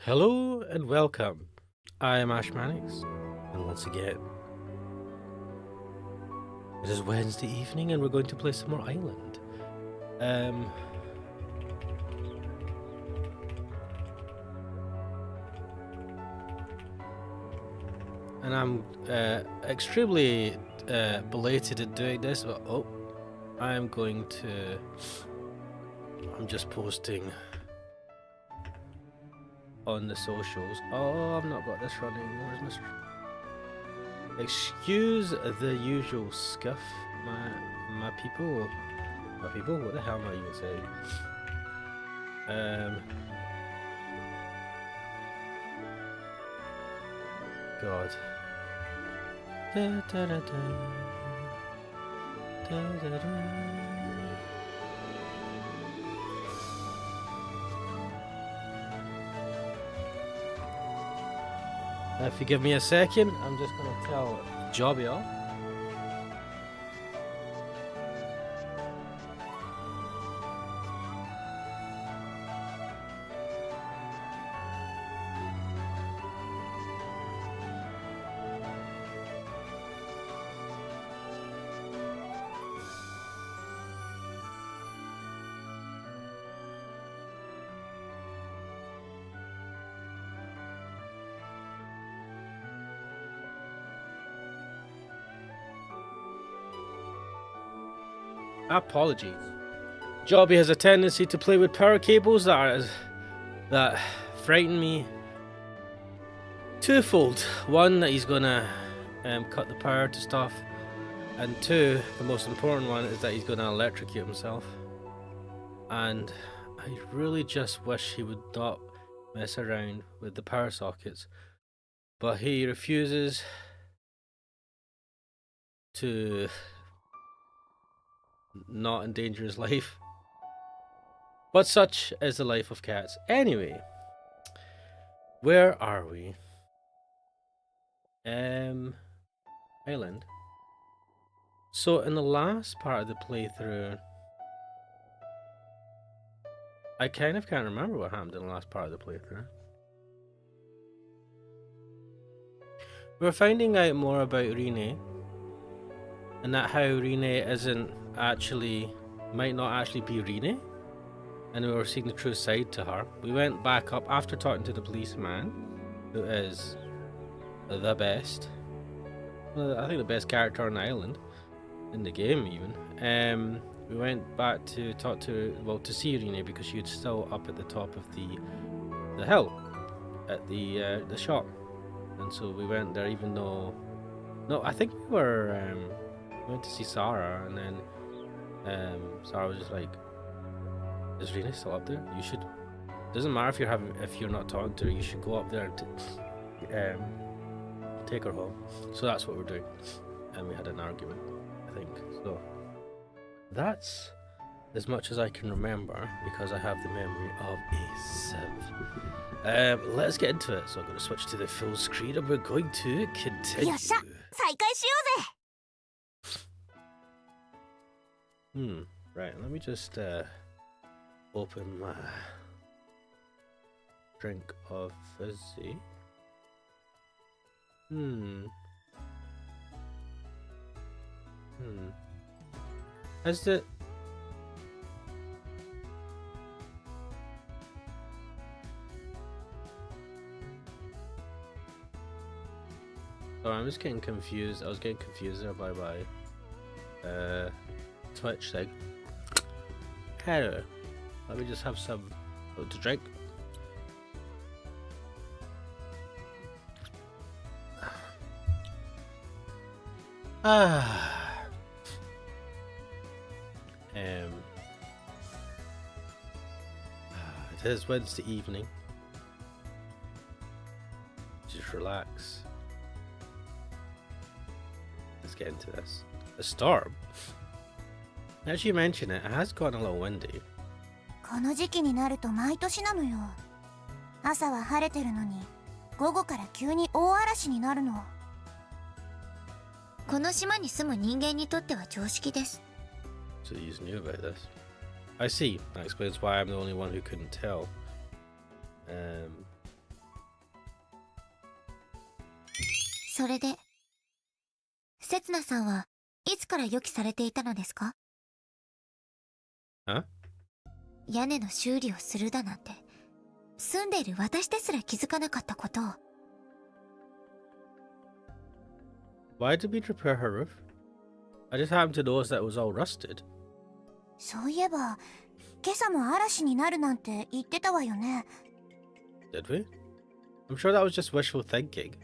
Hello and welcome. I am Ash Mannix, and once again, it is Wednesday evening, and we're going to play some more Island. And I'm extremely belated at doing this. I'm just posting on the socials. Oh, I've not got this running. Where's Mr. Excuse the usual scuff, my people. My people? What the hell am I even saying? God. Da, da, da, da. Da, da, da. If you give me a second, I'm just going to tell Jobby all. Apologies. Jobby has a tendency to play with power cables that frighten me twofold. One, that he's gonna cut the power to stuff, and two, the most important one, is that he's gonna electrocute himself. And I really just wish he would not mess around with the power sockets, but he refuses to not endanger his life. But such is the life of cats. Anyway, where are we? Island. So in the last part of the playthrough, I kind of can't remember what happened in the last part of the playthrough. We're finding out more about Rene, and that how Rene might not actually be Rene, and we were seeing the true side to her. We went back up after talking to the policeman, who is the best. Well, I think the best character on the island, in the game even. We went back to talk to see Rene, because she was still up at the top of the hill at the shop, and so we went there. Even though, no, I think we went to see Sarah, and then Sarah was just like, "Is Rene still up there? You should. Doesn't matter if you're not talking to her. You should go up there and take her home." So that's what we're doing, and we had an argument, I think. So that's as much as I can remember, because I have the memory of a sieve. Let's get into it. So I'm going to switch to the full screen, and we're going to continue. Right, let me just open my drink of fizzy. Has the... Oh, I'm just getting confused. I was getting confused there by Twitch thing. Hello. Let me just have some to drink. It is Wednesday evening. Just relax. Let's get into this. A storm? As you mention it, it has gotten a little windy. この時期になると毎年なのよ。朝は晴れてるのに、午後から急に大嵐になるの。この島に住む人間にとっては常識です。So you knew about this. I see. That explains why I'm the only one who couldn't tell. それで、せつなさんはいつから予期されていたのですか？ Huh? 屋根の修理をするだなんて、住んでいる私ですら気づかなかったことを。Why did we repair her roof? I just happened to notice that it was all rusted. そういえば、今朝も嵐になるなんて言ってたわよね。Did we? I'm sure that was just wishful thinking.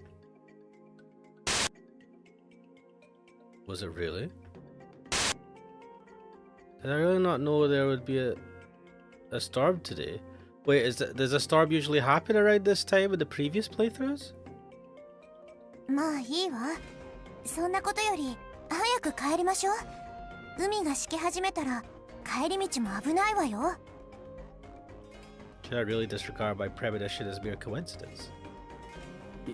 Was it really? Did I really not know there would be a storm today? Wait, does a storm usually happen around this time in the previous playthroughs? まあいいわ。そんなことより、早く帰りましょう。海がしけ始めたら、帰り道も危ないわよ。Should I really disregard my premonition as mere coincidence?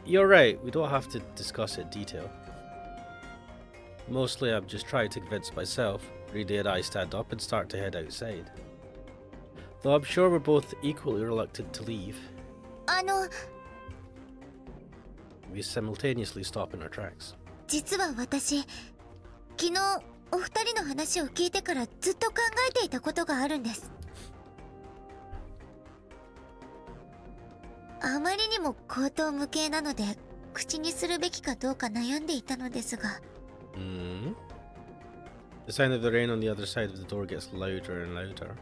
You're right, we don't have to discuss it in detail. Mostly I'm just trying to convince myself. Rene and I stand up and start to head outside. Though I'm sure we're both equally reluctant to leave. We simultaneously stop in our tracks. 実は私、昨日お二人の話を聞いてからずっと考えていたことがあるんです。あまりにも口頭無形なので口にするべきかどうか悩んでいたのですが。The sound of the rain on the other side of the door gets louder and louder.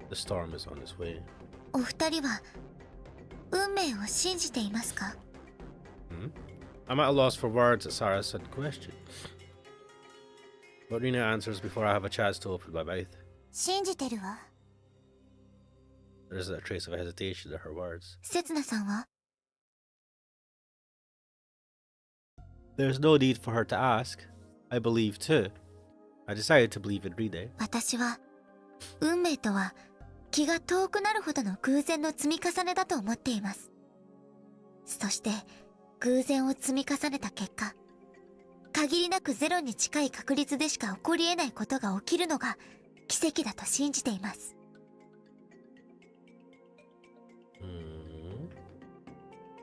The storm is on its way. お二人は運命を信じていますか？ I'm at a loss for words at Sarah's sudden question. But Rena answers before I have a chance to open my mouth. 信じてるわ。There isn't a trace of hesitation in her words. せつなさんは？ There's no need for her to ask. I believe too. I decided to believe in Rene. 私は運命とは気が遠くなるほどの偶然の積み重ねだと思っています。そして偶然を積み重ねた結果、限りなくゼロに近い確率でしか起こり得ないことが起きるのが奇跡だと信じています。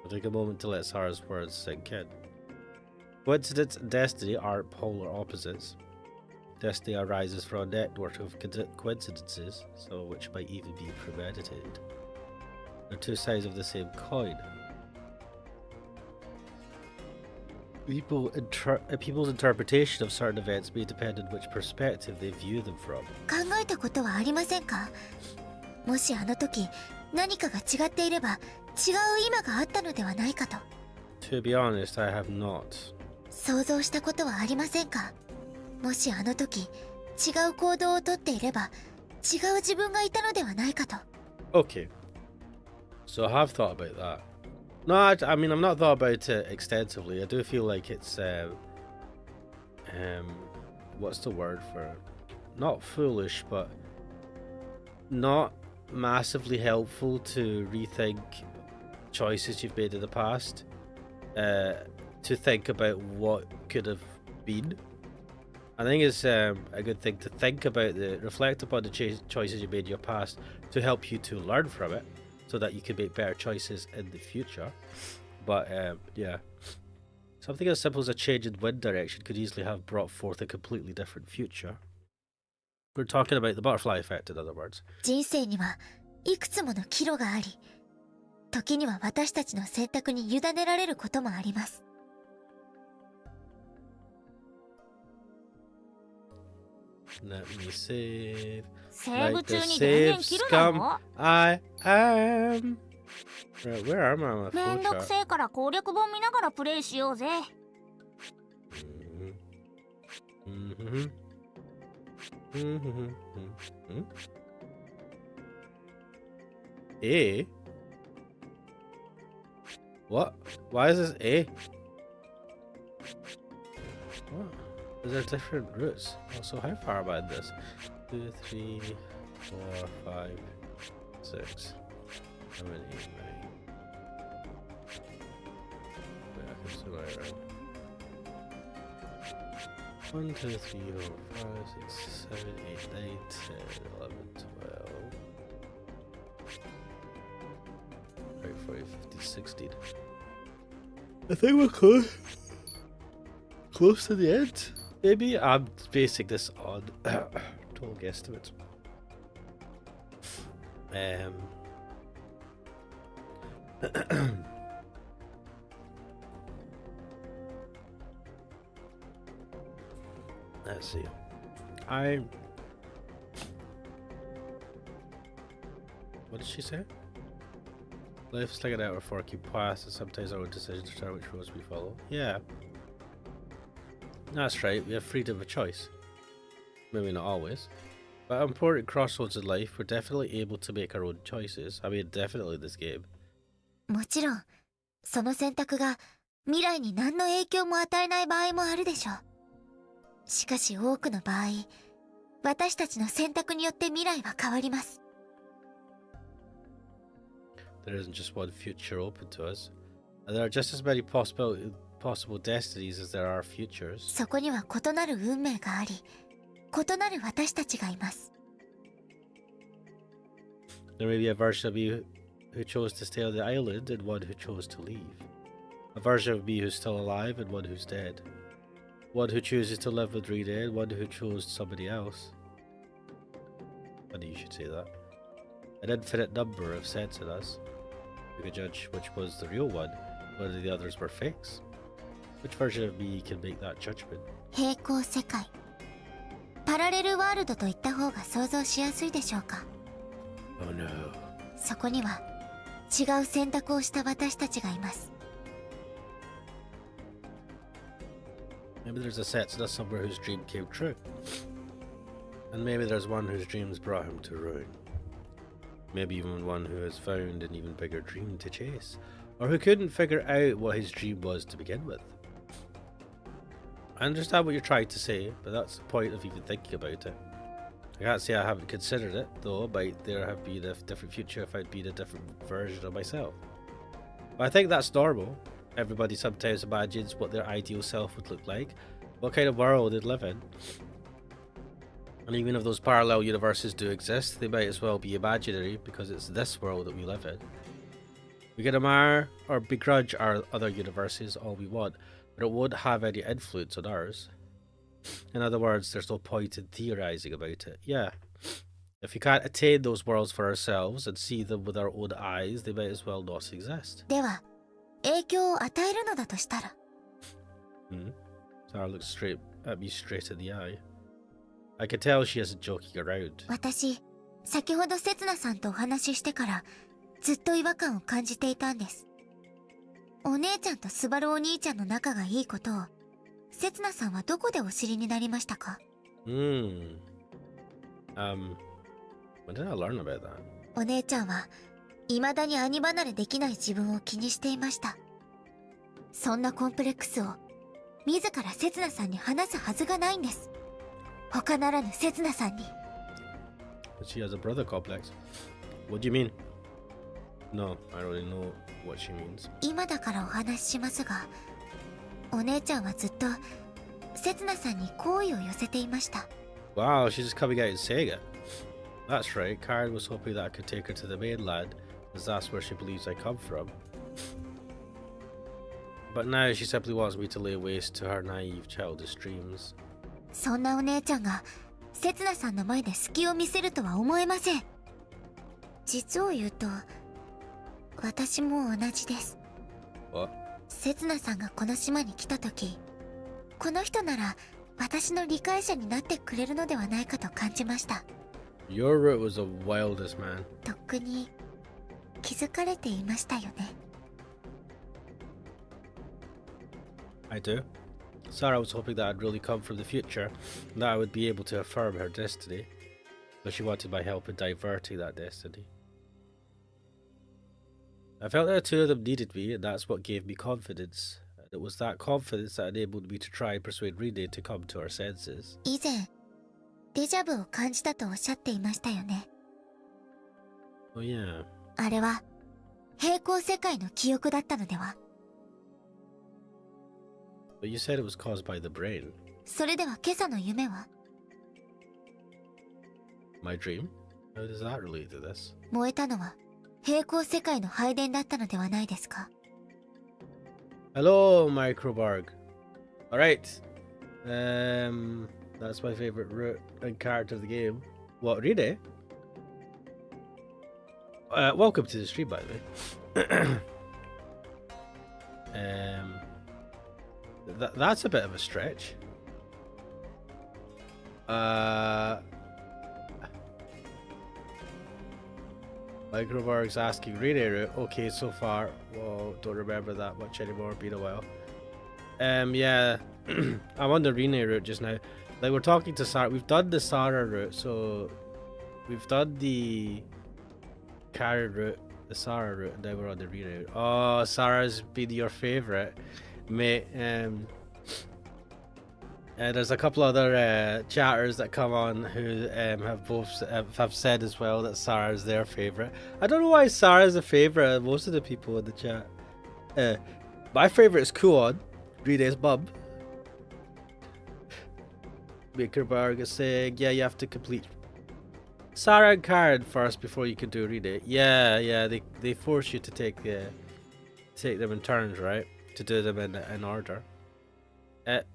I'll take a moment to let Sarah's words sink in. Coincidence and destiny aren't polar opposites. Destiny arises from a network of coincidences, some of which might even be premeditated. They're two sides of the same coin. People's interpretation of certain events may depend on which perspective they view them from. 考えたことはありませんか？もしあの時何かが違っていれば違う今があったのではないかと。To be honest, I have not. 想像したことはありませんか？もしあの時違う行動をとっていれば違う自分がいたのではないかと。Okay. So I have thought about that. No, I mean, I've not thought about it extensively. I do feel like it's, what's the word for it? Not foolish, but not massively helpful to rethink choices you've made in the past, to think about what could have been. I think it's a good thing to think about, reflect upon the choices you made in your past to help you to learn from it, so that you can make better choices in the future. But yeah, something as simple as a change in wind direction could easily have brought forth a completely different future. We're talking about the butterfly effect, in other words. 人生にはいくつもの岐路があり、時には私たちの選択に委ねられることもあります。Let me save. セーブ中に電源切るなの？ I am. Right, where am I on my め phone んどく chart? せえから攻略本見ながらプレイしようぜ。A? What? Why is this A? What? Is there different routes? Oh, so how far am I in this? 2, 3, 4, 5, 6, 7, 8, 9. Wait, I can still go around. 1, 2, 3, 4, 5, 6, 7, 8, 9, 10, 11, 12. Right, 40, 50, 16. I think we're close to the end. Maybe I'm basing this on total guesstimates. Let's see. What did she say? Life's like an hour for keep past, and sometimes our own decisions determine which roads we follow. Yeah. That's right, we have freedom of choice. Maybe not always. But at important crossroads in life, we're definitely able to make our own choices. I mean, definitely this game. もちろん、その選択が未来に何の影響も与えない場合もあるでしょう。しかし多くの場合、私たちの選択によって未来は変わります。There isn't just one future open to us. And there are just as many possible destinies as there are futures. そこには異なる運命があり、異なる私たちがいます。There may be a version of you who chose to stay on the island and one who chose to leave. A version of me who's still alive and one who's dead. One who chooses to live with Rita and one who chose somebody else. Funny you should say that. An infinite number of sets in us. We could judge which was the real one, whether the others were fakes. Which version of me can make that judgment? 平行世界。パラレルワールドと言った方が想像しやすいでしょうか。Oh no. そこには違う選択をした私たちがいます。Maybe there's a set in us somewhere whose dream came true. And maybe there's one whose dreams brought him to ruin. Maybe even one who has found an even bigger dream to chase. Or who couldn't figure out what his dream was to begin with. I understand what you're trying to say, but that's the point of even thinking about it. I can't say I haven't considered it, though might there have been a different future if I'd been a different version of myself. But I think that's normal. Everybody sometimes imagines what their ideal self would look like, what kind of world they'd live in. And even if those parallel universes do exist, they might as well be imaginary because it's this world that we live in. We can admire or begrudge our other universes all we want, but it won't have any influence on ours. In other words, there's no point in theorizing about it. Yeah. If we can't attain those worlds for ourselves and see them with our own eyes, they might as well not exist. では、影響を与えるのだとしたら。Sarah looks straight at me straight in the eye. I can tell she isn't joking around. 私、先ほどせつなさんとお話ししてからずっと違和感を感じていたんです。お姉ちゃんとスバルお兄ちゃんの仲がいいことをせつなさんはどこでお知りになりましたか？ When did I learn about that? お姉ちゃんは未だに兄離れできない自分を気にしていました。そんなコンプレックスを自らせつなさんに話すはずがないんです。他ならぬせつなさんに。She has a brother complex. What do you mean? No, I don't really know what she means. 今だからお話ししますが、お姉ちゃんはずっとせつなさんに好意を寄せていました。Wow, she's just coming out and saying it. That's right, Karen was hoping that I could take her to the mainland, as that's where she believes I come from. But now she simply wants me to lay waste to her naive childish dreams. そんなお姉ちゃんがせつなさんの前で隙を見せるとは思えません。実を言うと、私も同じです。What? せつなさんがこの島に来た時、この人なら私の理解者になってくれるのではないかと感じました。Your route was the wildest, man. とっくに気づかれていましたよね。I do. Sarah was hoping that I'd really come from the future, and that I would be able to affirm her destiny, but she wanted my help in diverting that destiny. I felt that the two of them needed me, and that's what gave me confidence. And it was that confidence that enabled me to try and persuade Rene to come to her senses. 以前、デジャブを感じたとおっしゃっていましたよね。Oh yeah. あれは平行世界の記憶だったのでは？ But you said it was caused by the brain. それでは今朝の夢は？ My dream? How does that relate to this? 燃えたのは平行世界の配電だったのではないですか？ Hello, Microborg. Alright. That's my favorite route and character of the game. What, Rine? Welcome to the stream, by the way. That's a bit of a stretch. Microborg's asking Rine route. Okay, so far. Well, don't remember that much anymore. Been a while. Yeah. I'm on the Rine route just now. Like, we're talking to Sarah. We've done the Sarah route, so we've done the Karen route, the Sarah route, and now we're on the Rine route. Oh, Sarah's been your favorite, mate. There's a couple other chatters that come on who have said as well that Sarah's their favorite. I don't know why Sarah's a favorite of most of the people in the chat. My favorite is Kuon, Rine's mum. Makerberg is saying, yeah, you have to complete Sarah and Karen first before you can do Rine. Yeah, they force you to take them in turns, right? To do them in order.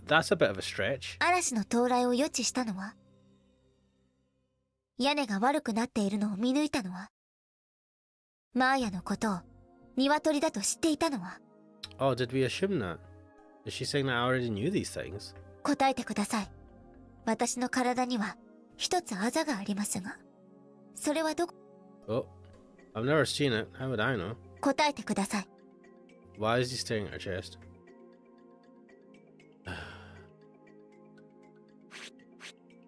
That's a bit of a stretch. 嵐の到来を予知したのは、屋根が悪くなっているのを見抜いたのは、マーヤのことを鶏だと知っていたのは。Oh, did we assume that? Is she saying that I already knew these things? 答えてください。私の体には一つあざがありますが、それはどこ？ Oh, I've never seen it. How would I know? 答えてください。 Why is he staring at her chest?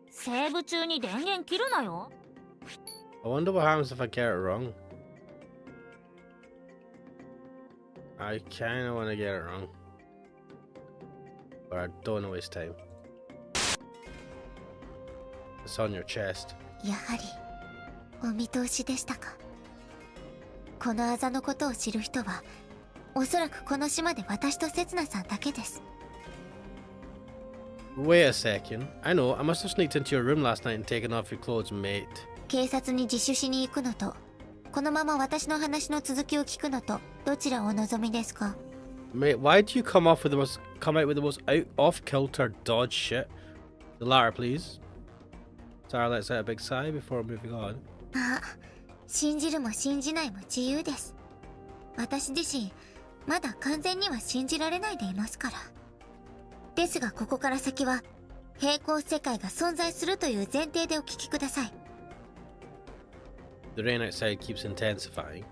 セーブ中に電源切るなよ。I wonder what happens if I get it wrong. I kinda wanna get it wrong. But I don't wanna waste time. It's on your chest. やはりお見通しでしたか。このあざのことを知る人はおそらくこの島で私とセツナさんだけです。 Wait a second. I know, I must have sneaked into your room last night and taken off your clothes, mate. 警察に自首しに行くのと、このまま私の話の続きを聞くのと、どちらをお望みですか？ Mate, why do you come out with the most off-kilter dodge shit? The latter, please. Sarah lets out a big sigh before moving on. あ、信じるも信じないも自由です。私自身、まだ完全には信じられないでいますから。ですがここから先は、平行世界が存在するという前提でお聞きください。The rain outside keeps intensifying.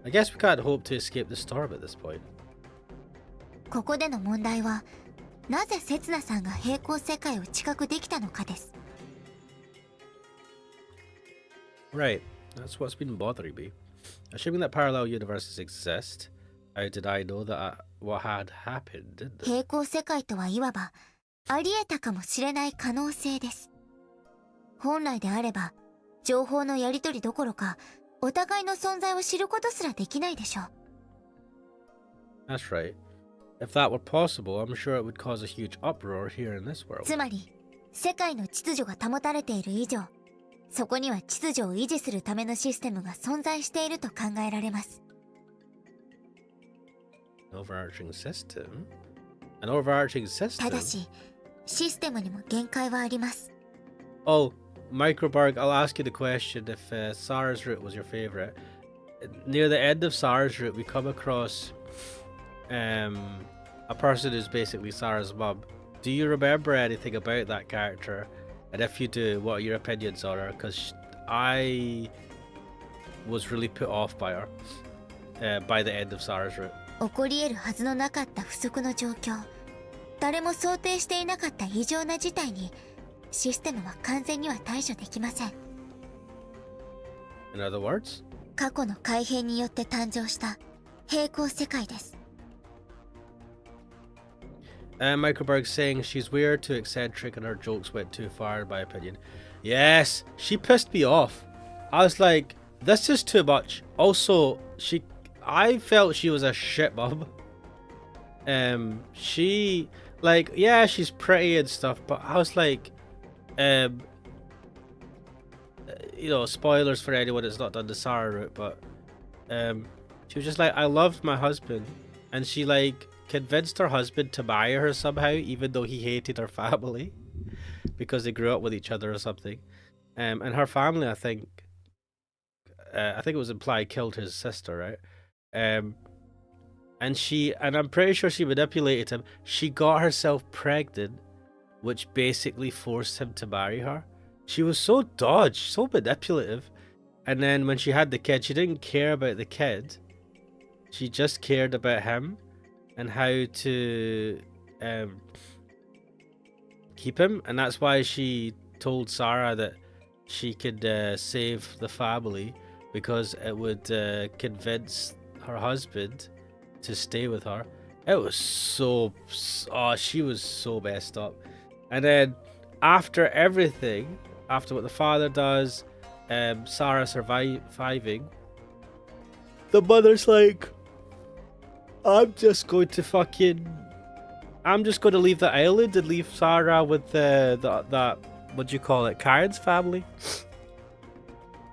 I guess we can't hope to escape the storm at this point. ここでの問題は、なぜセツナさんが平行世界を知覚できたのかです。Right, that's what's been bothering me. Assuming that parallel universes exist, how did I know that what had happened, did this? 平行世界とはいわば、あり得たかもしれない可能性です。本来であれば、情報のやり取りどころか、お互いの存在を知ることすらできないでしょう。That's right. If that were possible, I'm sure it would cause a huge uproar here in this world. つまり、世界の秩序が保たれている以上、そこには秩序を維持するためのシステムが存在していると考えられます。Overarching system? An overarching system? ただし、システムにも限界はあります。Oh, Microberg, I'll ask you the question if Sarah's route was your favorite. Near the end of Sarah's route, we come across a person who's basically Sarah's mum. Do you remember anything about that character? And if you do, what are your opinions on her? Because I was really put off by her by the end of Sarah's route. 起こり得るはずのなかった不測の状況、誰も想定していなかった異常な事態に、システムは完全には対処できません。In other words? 過去の改変によって誕生した平行世界です。Microberg's saying she's weird, too eccentric, and her jokes went too far, in my opinion. Yes, she pissed me off. I was like, this is too much. Also, I felt she was a shit mum. She, like, yeah, she's pretty and stuff, but I was like, you know, spoilers for anyone that's not done the Sarah route, but she was just like, I loved my husband, and she like convinced her husband to marry her somehow, even though he hated her family because they grew up with each other or something. And her family, I think it was implied, killed his sister, right? And I'm pretty sure she manipulated him. She got herself pregnant, which basically forced him to marry her. She was so dodgy, so manipulative. And then when she had the kid, she didn't care about the kid. She just cared about him and how to keep him. And that's why she told Sarah that she could save the family, because it would convince her husband to stay with her. It was she was so messed up. And then after everything, after what the father does, Sarah surviving, the mother's like, I'm just going to leave the island and leave Sarah with that, what do you call it, Karen's family.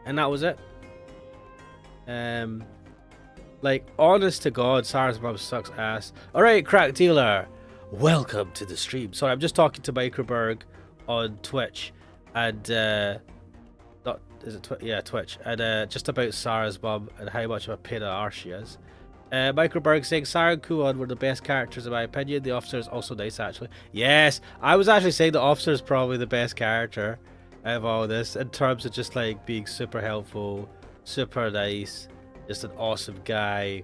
And that was it. Like, honest to God, Sarah's mom sucks ass. Alright, Crack Dealer, welcome to the stream. Sorry, I'm just talking to Microberg on Twitch. And, Twitch. And just about Sarah's mom and how much of a pain in the arse she is. Microberg saying Sarah and Kuon were the best characters in my opinion. The officer is also nice, actually. Yes, I was actually saying the officer is probably the best character out of all this, in terms of just like being super helpful, super nice, just an awesome guy.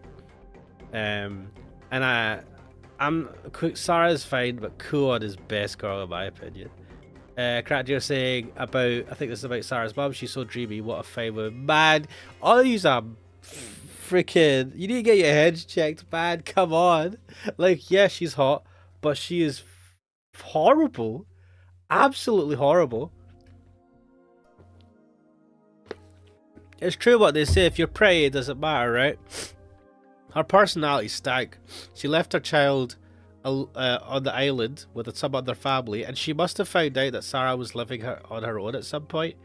Sarah's fine, but Kuon is best girl in my opinion. Crack Deer saying about, I think this is about Sarah's mom, she's so dreamy, what a fine woman. Man, all of yous are freaking, you need to get your heads checked, man, come on. Like, yeah, she's hot, but she is horrible. Absolutely horrible. It's true what they say, if you're pretty, it doesn't matter, right? Her personality's stank. She left her child on the island with some other family, and she must have found out that Sarah was living on her own at some point.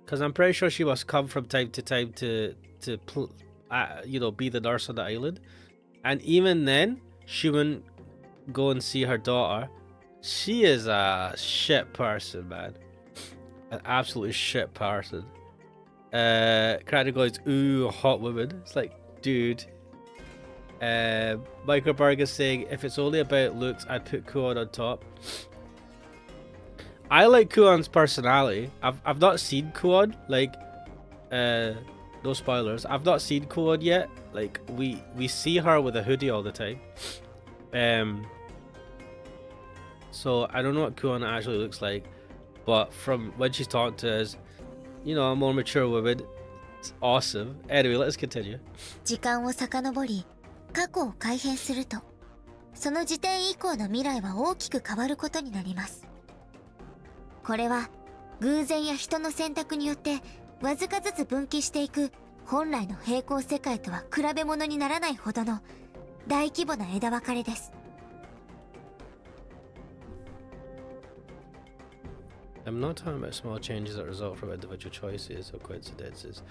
Because I'm pretty sure she must come from time to time to be the nurse on the island. And even then, she wouldn't go and see her daughter. She is a shit person, man. An absolutely shit person. Cracker goes, ooh, hot woman. It's like, dude. Microberg is saying, if it's only about looks, I'd put Kuon on top. I like Kuon's personality. I've not seen Kuon, like, no spoilers. I've not seen Kuon yet. Like, we see her with a hoodie all the time. So I don't know what Kuon actually looks like, but from when she's talking to us, you know, a more mature woman. It's awesome. Anyway, let's continue. 時間を遡り、過去を改変すると、その時点以降の未来は大きく変わることになります。これは偶然や人の選択によってわずかずつ分岐していく本来の平行世界とは比べ物にならないほどの大規模な枝分かれです。I'm not talking about small changes that result from individual choices or coincidences.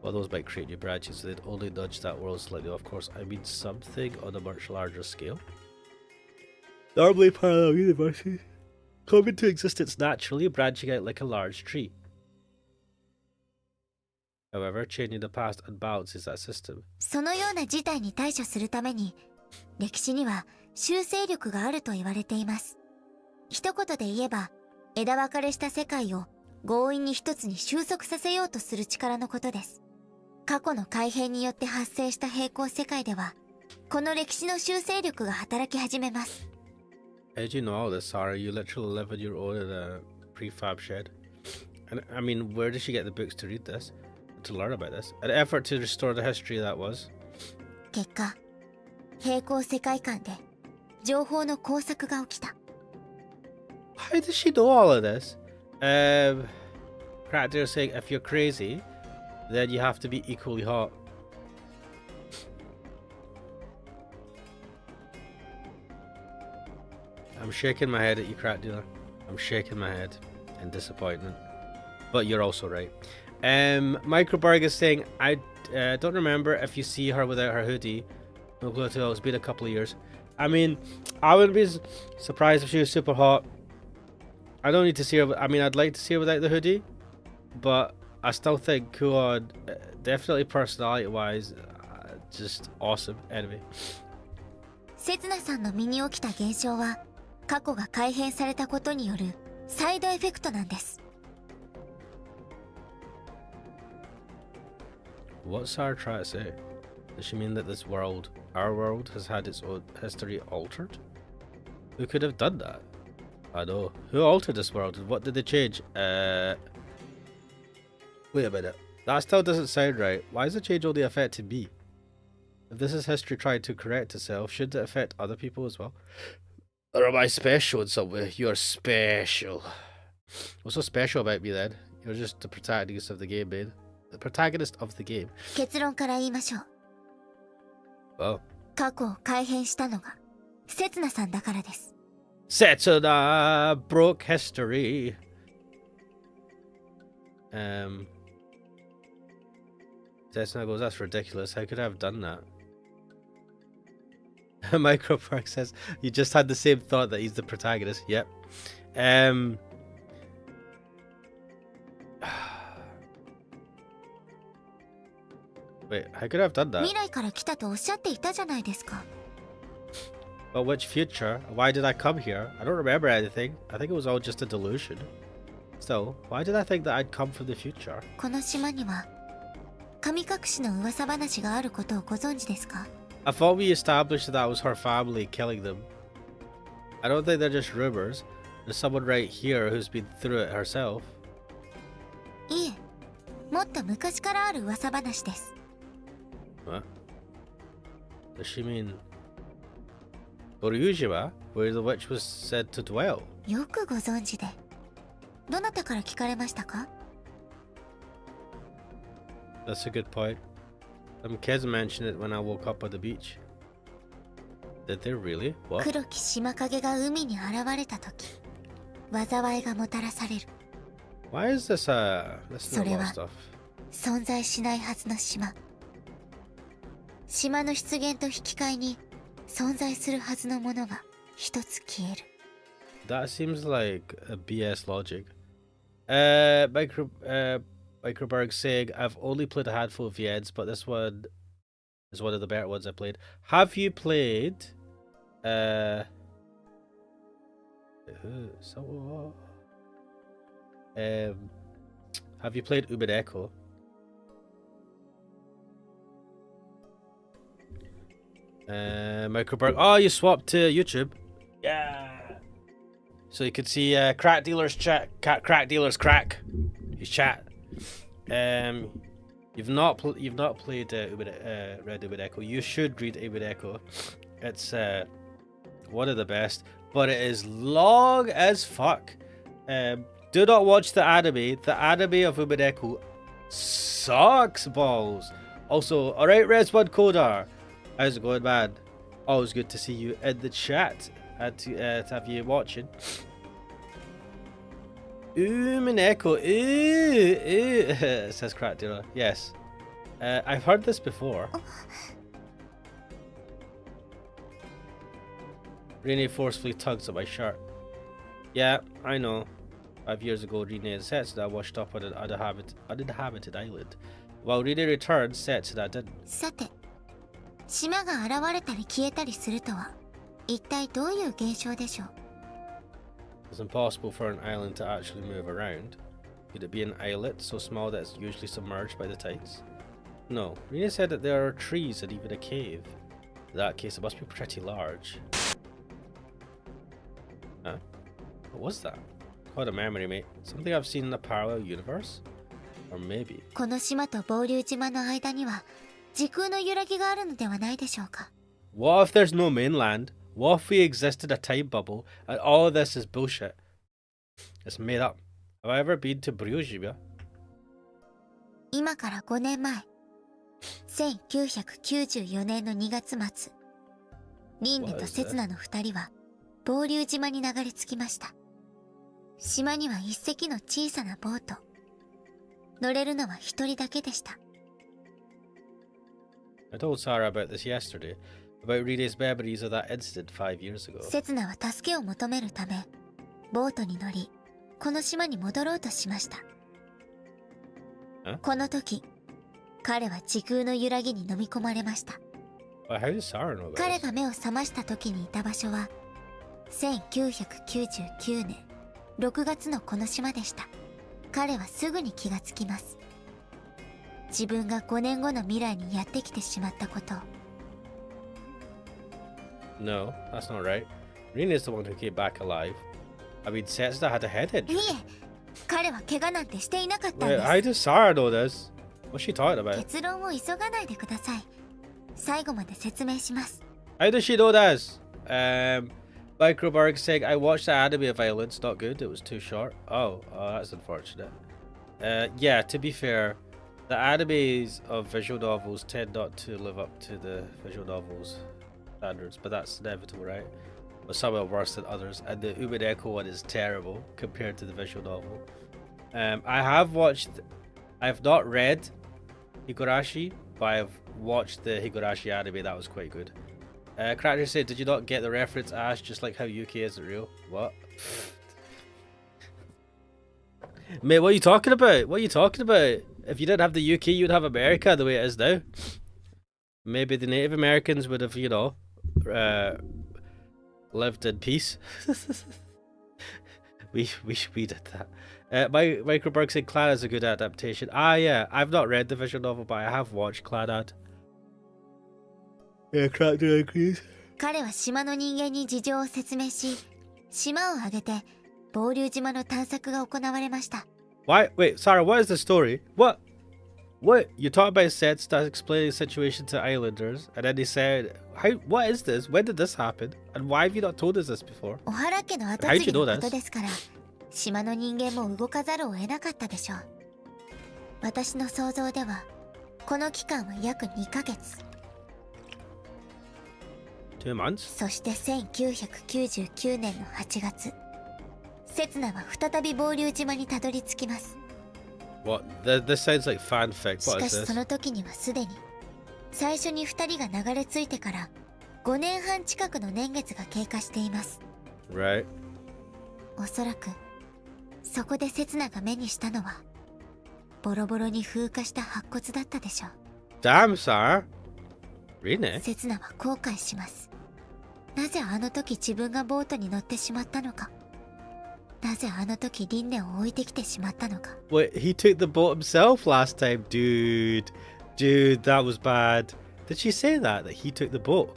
Well, those might create new branches, so they'd only nudge that world slightly off course. I mean something on a much larger scale. Normally parallel universes come into existence naturally, branching out like a large tree. However, changing the past unbalances that system. そのような事態に対処するために、歴史には修正力があると言われています。一言で言えば、枝分かれした世界を強引に一つに収束させようとする力のことです。過去の改変によって発生した平行世界では、この歴史の修正力が働き始めます。How do you know all this, Sarah? You literally live on your own in a prefab shed. And I mean, where did she get the books to read this? To learn about this? An effort to restore the history that was. 結果、平行世界観で情報の工作が起きた。How does she know all of this? Cracker saying, if you're crazy, then you have to be equally hot. I'm shaking my head at you, Crack Dealer. I'm shaking my head in disappointment. But you're also right. Microberg is saying, I don't remember if you see her without her hoodie, No clue at all. It's been a couple of years. I mean, I wouldn't be surprised if she was super hot. I don't need to see her. I mean, I'd like to see her without the hoodie, but I still think Kuon, definitely personality-wise, just awesome. Anyway. セツナさんの身に起きた現象は過去が改変されたことによるサイドエフェクトなんです。 What's Sarah trying to say? Does she mean that this world, our world, has had its own history altered? Who could have done that? I know. Who altered this world and what did they change? Wait a minute. That still doesn't sound right. Why is the change only affecting me? If this is history trying to correct itself, shouldn't it affect other people as well? Or am I special in some way? You're special. What's so special about me then? You're just the protagonist of the game, man. The protagonist of the game. 結論から言いましょう。 Well. 過去を改変したのがセツナさんだからです。 Setsuna broke history. Setsuna goes, that's ridiculous. How could I have done that? Micropark says, you just had the same thought that he's the protagonist. Yep. Wait, how could I have done that? 未来から来たとおっしゃっていたじゃないですか。 But which future? Why did I come here? I don't remember anything. I think it was all just a delusion. Still, why did I think that I'd come from the future? この島には神隠しの噂話があることをご存知ですか？ I thought we established that was her family killing them. I don't think they're just rumors. There's someone right here who's been through it herself. いえ、もっと昔からある噂話です。 What? Does she mean Boryujima, where the witch was said to dwell? よくご存知で。どなたから聞かれましたか？ That's a good point. Some kids mentioned it when I woke up on the beach. Did they really? What? 黒き島影が海に現れた時、災いがもたらされる。 Why is this this is a lot of stuff. 存在しないはずの島。島の出現と引き換えに存在するはずのものが一つ消える。 That seems like a BS logic. Microberg saying, I've only played a handful of VNs, but this one is one of the better ones I played. Have you played have you played Umineko? Microberg. Oh, you swapped to YouTube. Yeah. So you can see Crack Dealer's chat. Crack Dealer's crack. His chat. You've not played Red Umineko. You should read Umineko. It's one of the best, but it is long as fuck. Do not watch the anime. The anime of Umineko sucks balls. Also, alright, Resbud Kodar. How's it going, man? Always good to see you in the chat and to have you watching. Umineko, says Crack Dealer. Yes. I've heard this before. Rene forcefully tugs at my shirt. Yeah, I know. 5 years ago, Rene and Setsuna washed up on an uninhabited island. While Rene returned, Setsuna didn't. さて、島が現れたり消えたりするとは、一体どういう現象でしょう？ It's impossible for an island to actually move around. Could it be an islet so small that it's usually submerged by the tides? No. Rena said that there are trees and even a cave. In that case, it must be pretty large. Huh? What was that? Quite a memory, mate. Something I've seen in a parallel universe? Or maybe. この島とボウリュウ島の間には時空の揺らぎがあるのではないでしょうか。 What if there's no mainland? What if we exist in a time bubble and all of this is bullshit? It's made up. Have I ever been to Bryujima? 今から5年前、1994年の2月末、リンネとセツナの2人はボウリュウ島に流れ着きました。島には一隻の小さなボート。乗れるのは1人だけでした。 I told Sarah about this yesterday, about Rene's memories of that incident 5 years ago. セツナは助けを求めるためボートに乗りこの島に戻ろうとしました。この時彼は時空の揺らぎに飲み込まれました。How does Sarah know about 彼 this? が目を覚ました時にいた場所は1999年6月のこの島でした。彼はすぐに気がつきます。自分が5年後の未来にやってきてしまったことを。 No, that's not right. Rene's the one who came back alive. I mean, Setsuna had a head い injury. え、彼は怪我なんてしていなかったん Wait, で how does Sarah know this? What's she talking す。 about? 結論を急がないでください。最後まで説明します。 How does she know this? Microberg saying, I watched the anime of Violence, not good, it was too short. Oh, that's unfortunate. Yeah, to be fair, the animes of visual novels tend not to live up to the visual novels standards, but that's inevitable, right? But some are worse than others, and the Umineko one is terrible compared to the visual novel. I have not read Higurashi, but I've watched the Higurashi anime, that was quite good. Cracker said, did you not get the reference, Ash, just like how UK isn't real? What? Mate, what are you talking about? What are you talking about? If you didn't have the UK, you'd have America the way it is now. Maybe the Native Americans would have, you know, lived in peace. we did that. Microberg said Clannad is a good adaptation. Ah, yeah, I've not read the visual novel, but I have watched Clannad. Yeah, Cracker agrees. 彼は島の人間に事情を説明し、島を挙げて暴竜島の探索が行われました。Why? Wait, Sarah, what is the story? What? You talk about sets that explain the situation to islanders, and then they said, what is this? When did this happen? And why have you not told us this before? オハラ家の後継ぎのことですから、島の人間も動かざるを得なかったでしょう。私の想像では、この期間は約2ヶ月。2 months? そして1999年の8月、セツナは再び暴竜島にたどり着きます。What? This sounds like fanfic. し What か is し this? その時にはすでに最初に2人が流れ着いてから5年半近くの年月が経過しています。 Right. おそらくそこでセツナが目にしたのはボロボロに風化した白骨だったでしょう。 Damn, Sarah. Really? セツナは後悔します。なぜあの時自分がボートに乗ってしまったのか。なぜあの時リンネを置いてきてしまったのか。 Wait, he took the boat himself last time, dude. Dude, that was bad. Did she say that he took the boat?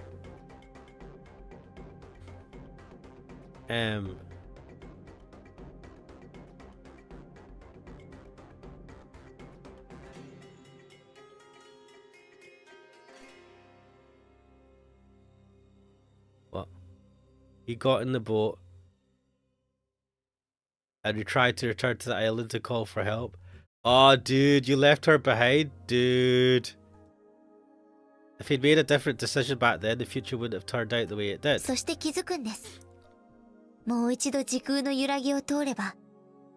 What? He got in the boat and he tried to return to the island to call for help. Oh, dude, you left her behind, dude. If he'd made a different decision back then, the future wouldn't have turned out the way it did. そして気づくんです。もう一度時空の揺らぎを通れば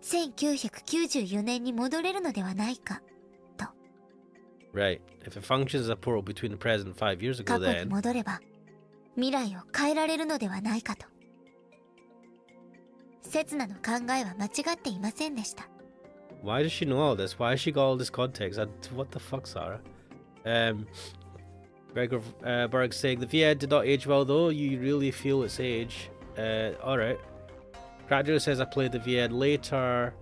1994年に戻れるのではないかと。 Right. If it functions as a portal between the present and 5 years ago, 過去に then 戻れば未来を変えられるのではないかと。セツナの考えは間違っていませんでした。 why does she know all this? Why has she got all this context? And what the fuck, Sarah? Berg saying the VN did not age well though. You really feel its age. Alright. Cracker says I played the VN later.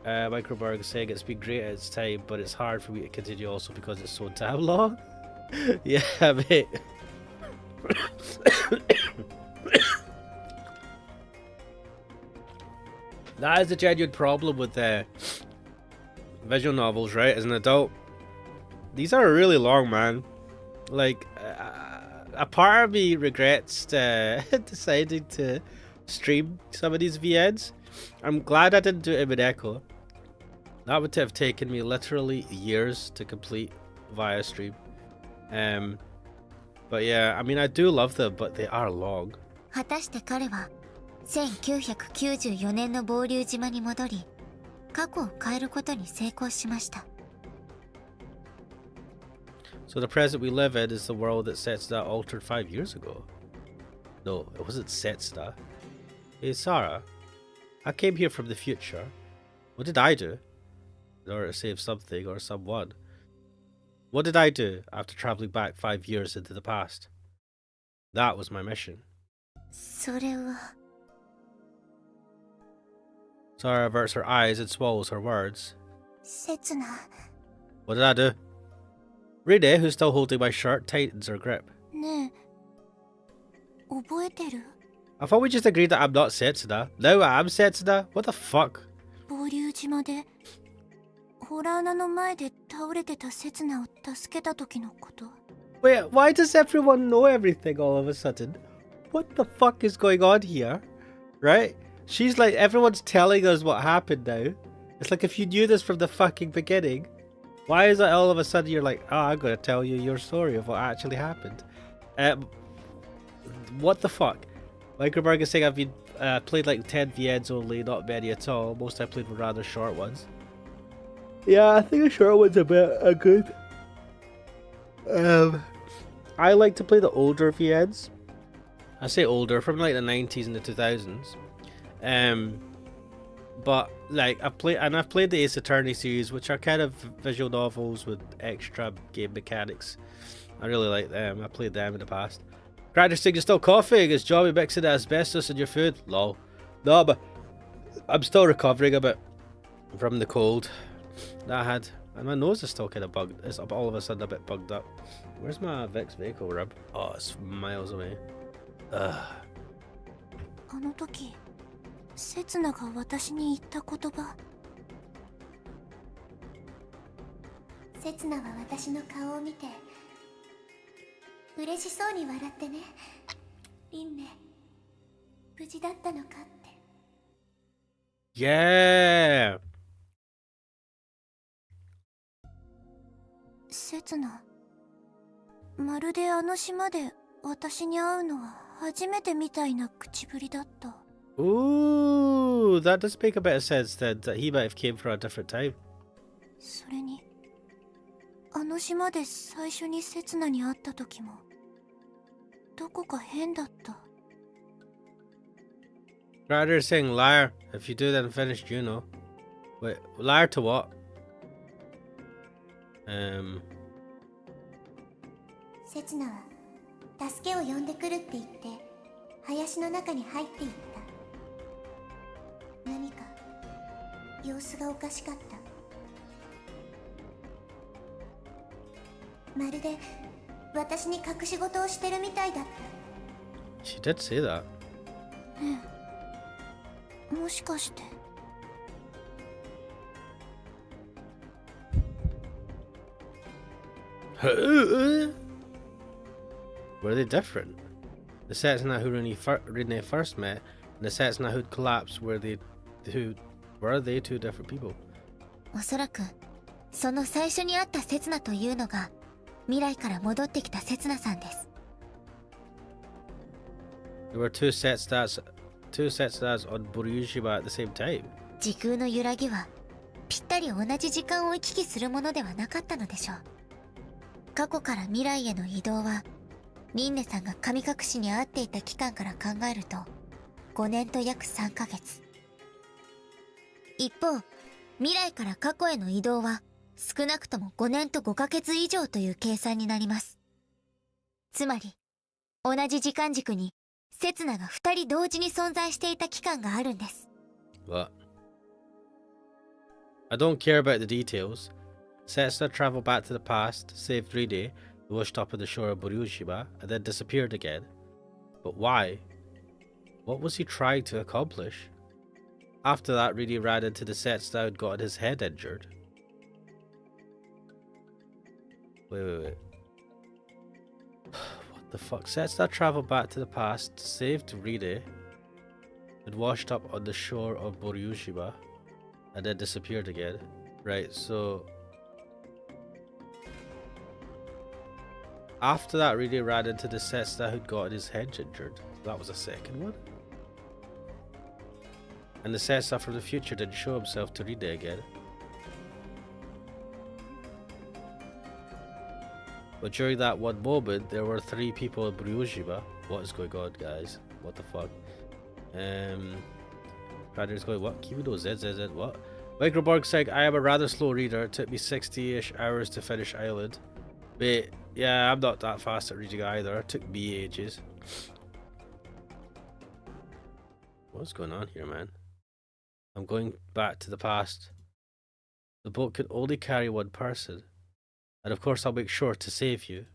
Microberg saying it's been great at its time, but it's hard for me to continue also because it's so damn long. Yeah, mate. That is a genuine problem with visual novels, right? As an adult, these are really long, man. Like, a part of me regrets deciding to stream some of these VNs. I'm glad I didn't do it in Echo. That would have taken me literally years to complete via stream. But yeah, I mean, I do love them, but they are long. 果たして彼は1994年の暴竜島に戻り過去を変えることに成功しました。So the present we live in is the world that Setsuna altered 5 years ago. No, it wasn't Setsuna. Hey Sarah, I came here from the future. What did I do in order to save something or someone? What did I do after traveling back 5 years into the past? That was my mission. それは Sarah averts her eyes and swallows her words. 刹那 What did I do? Rene, who's still holding my shirt, tightens her grip. ねえ覚えてる I thought we just agreed that I'm not Setsuna. Now I am Setsuna? What the fuck? 暴流島でホラー穴の前で倒れてた刹那を助けた時のこと Wait, why does everyone know everything all of a sudden? What the fuck is going on here? Right? She's like, everyone's telling us what happened now. It's like if you knew this from the fucking beginning, why is it all of a sudden you're like, oh, I'm gonna tell you your story of what actually happened? What the fuck? Microberg is saying I've been played like 10 VNs only, not many at all. Most I played were rather short ones. Yeah, I think a short one's a bit good. I like to play the older VNs. I say older, from like the 90s and the 2000s. But like I've played the Ace Attorney series, which are kind of visual novels with extra game mechanics. I really like them. I played them in the past. Grinders saying you're still coughing. Is Johnny mixing asbestos in your food? Lol. No, but I'm still recovering a bit from the cold that I had. And my nose is still kind of bugged. It's all of a sudden a bit bugged up. Where's my Vicks Vaco rub? Oh, it's miles away. Ugh. あの時刹那が私に言った言葉刹那は私の顔を見て嬉しそうに笑ってねリンメ無事だったのかって Yeah! 刹那まるであの島で私に会うのは初めてみたいな口ぶりだった Ooh, that does make a bit of sense then, that he might have came from a different time. それにあの島で最初に刹那に会った時もどこか変だった Ryder is saying liar. If you do, then finish Juno. Wait, liar to what? 刹那は助けを呼んでくるって言って林の中に入っていった何か様子がおかしかったまるで私に隠し事をしてるみたいだった She did say that. ねえもしかして Were they different? The Setsuna who Rene first met and the Setsuna who'd collapsed, were they two different people? おそらくその最初に会った刹那というのが未来から戻ってきた刹那さんです There were two Setsunas on Boryushima at the same time. 時空の揺らぎはぴったり同じ時間を行き来するものではなかったのでしょう過去から未来への移動はリンネさんが神隠しに会っていた期間から考えると5年と約3ヶ月一方未来から過去への移動は少なくとも5年と5ヶ月以上という計算になりますつまり同じ時間軸に刹那が2人同時に存在していた期間があるんです What? I don't care about the details. Setsuna traveled back to the past, saved Rine, who washed up on the shore of Boryushima, and then disappeared again. But why? What was he trying to accomplish? After that, Rine ran into the Setsuna and got his head injured. Wait. What the fuck? Setsuna traveled back to the past, saved Rine, and washed up on the shore of Boryushima, and then disappeared again. Right, so after that, Rine ran into the Setsuna who'd gotten his head injured. That was a second one. And the Setsuna from the future didn't show himself to Rine again. But during that one moment, there were 3 people in Ryujiba. What is going on, guys? What the fuck? Radar's going, what? Kibudo ZZZ, what? Microborg saying, I am a rather slow reader. It took me 60-ish hours to finish Island. Wait, yeah, I'm not that fast at reading either. It took me ages. What's going on here, man? I'm going back to the past. The boat could only carry 1 person. And of course I'll make sure to save you.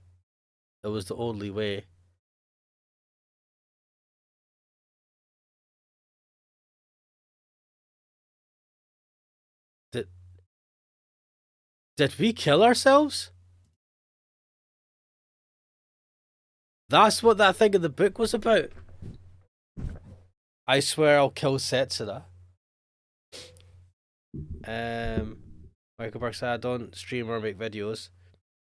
It was the only way. Did we kill ourselves? That's what that thing in the book was about. I swear I'll kill Setsuna. Michael Burke said I don't stream or make videos.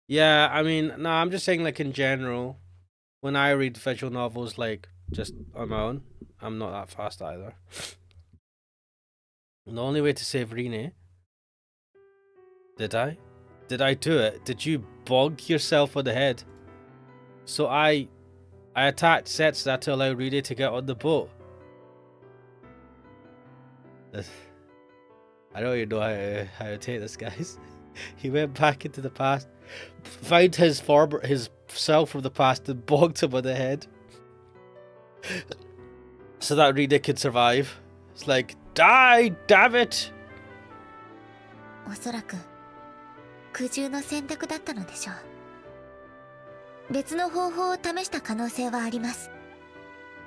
Yeah, I mean, no, I'm just saying like in general, when I read visual novels like just on my own, I'm not that fast either. The only way to save Rine. Did I? Did I do it? Did you bonk yourself on the head? So I attacked Setsuna to allow Rine to get on the boat. I don't even know how to take this, guys. He went back into the past, found his self from the past and bonked him on the head. So that Rina could survive. It's like, die, damn it! おそらく苦渋の選択だったのでしょう。別の方法を試した可能性はあります。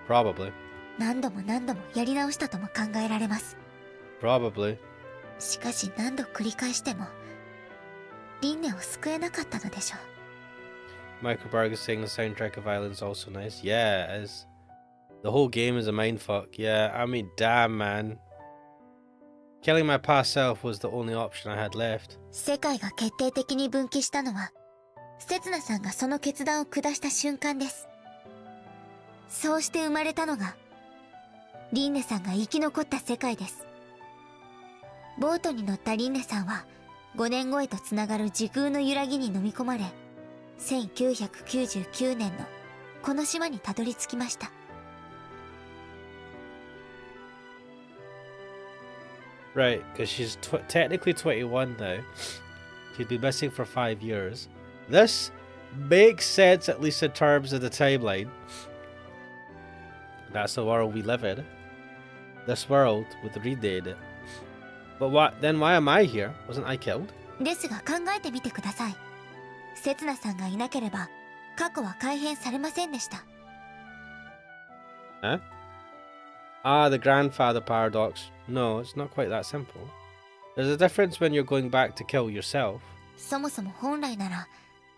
Probably. 何度もやり直したとも考えられます。Probably. しかし何度繰り返してもリンネを救えなかったのでしょう。Michael Berg is saying the soundtrack of Island's also nice. Yeah, it is. The whole game is a mindfuck. Yeah, I mean, damn, man. Killing my past self was the only option I had left. 世界が決定的に分岐したのは、セツナさんがその決断を下した瞬間です。そうして生まれたのが、リンネさんが生き残った世界です。ボートに乗ったリンネさんは、5年後へとつながる時空の揺らぎに飲み込まれ、1999年のこの島にたどり着きました。Right, because she's technically 21 now. She'd been missing for 5 years. This makes sense, at least in terms of the timeline. That's the world we live in. This world with Rine in it. But why am I here? Wasn't I killed? ですが考えてみてください。セツナさんがいなければ過去は改変されませんでした。Huh? Ah, the grandfather paradox. No, it's not quite that simple. There's a difference when you're going back to kill yourself. そもそも本来なら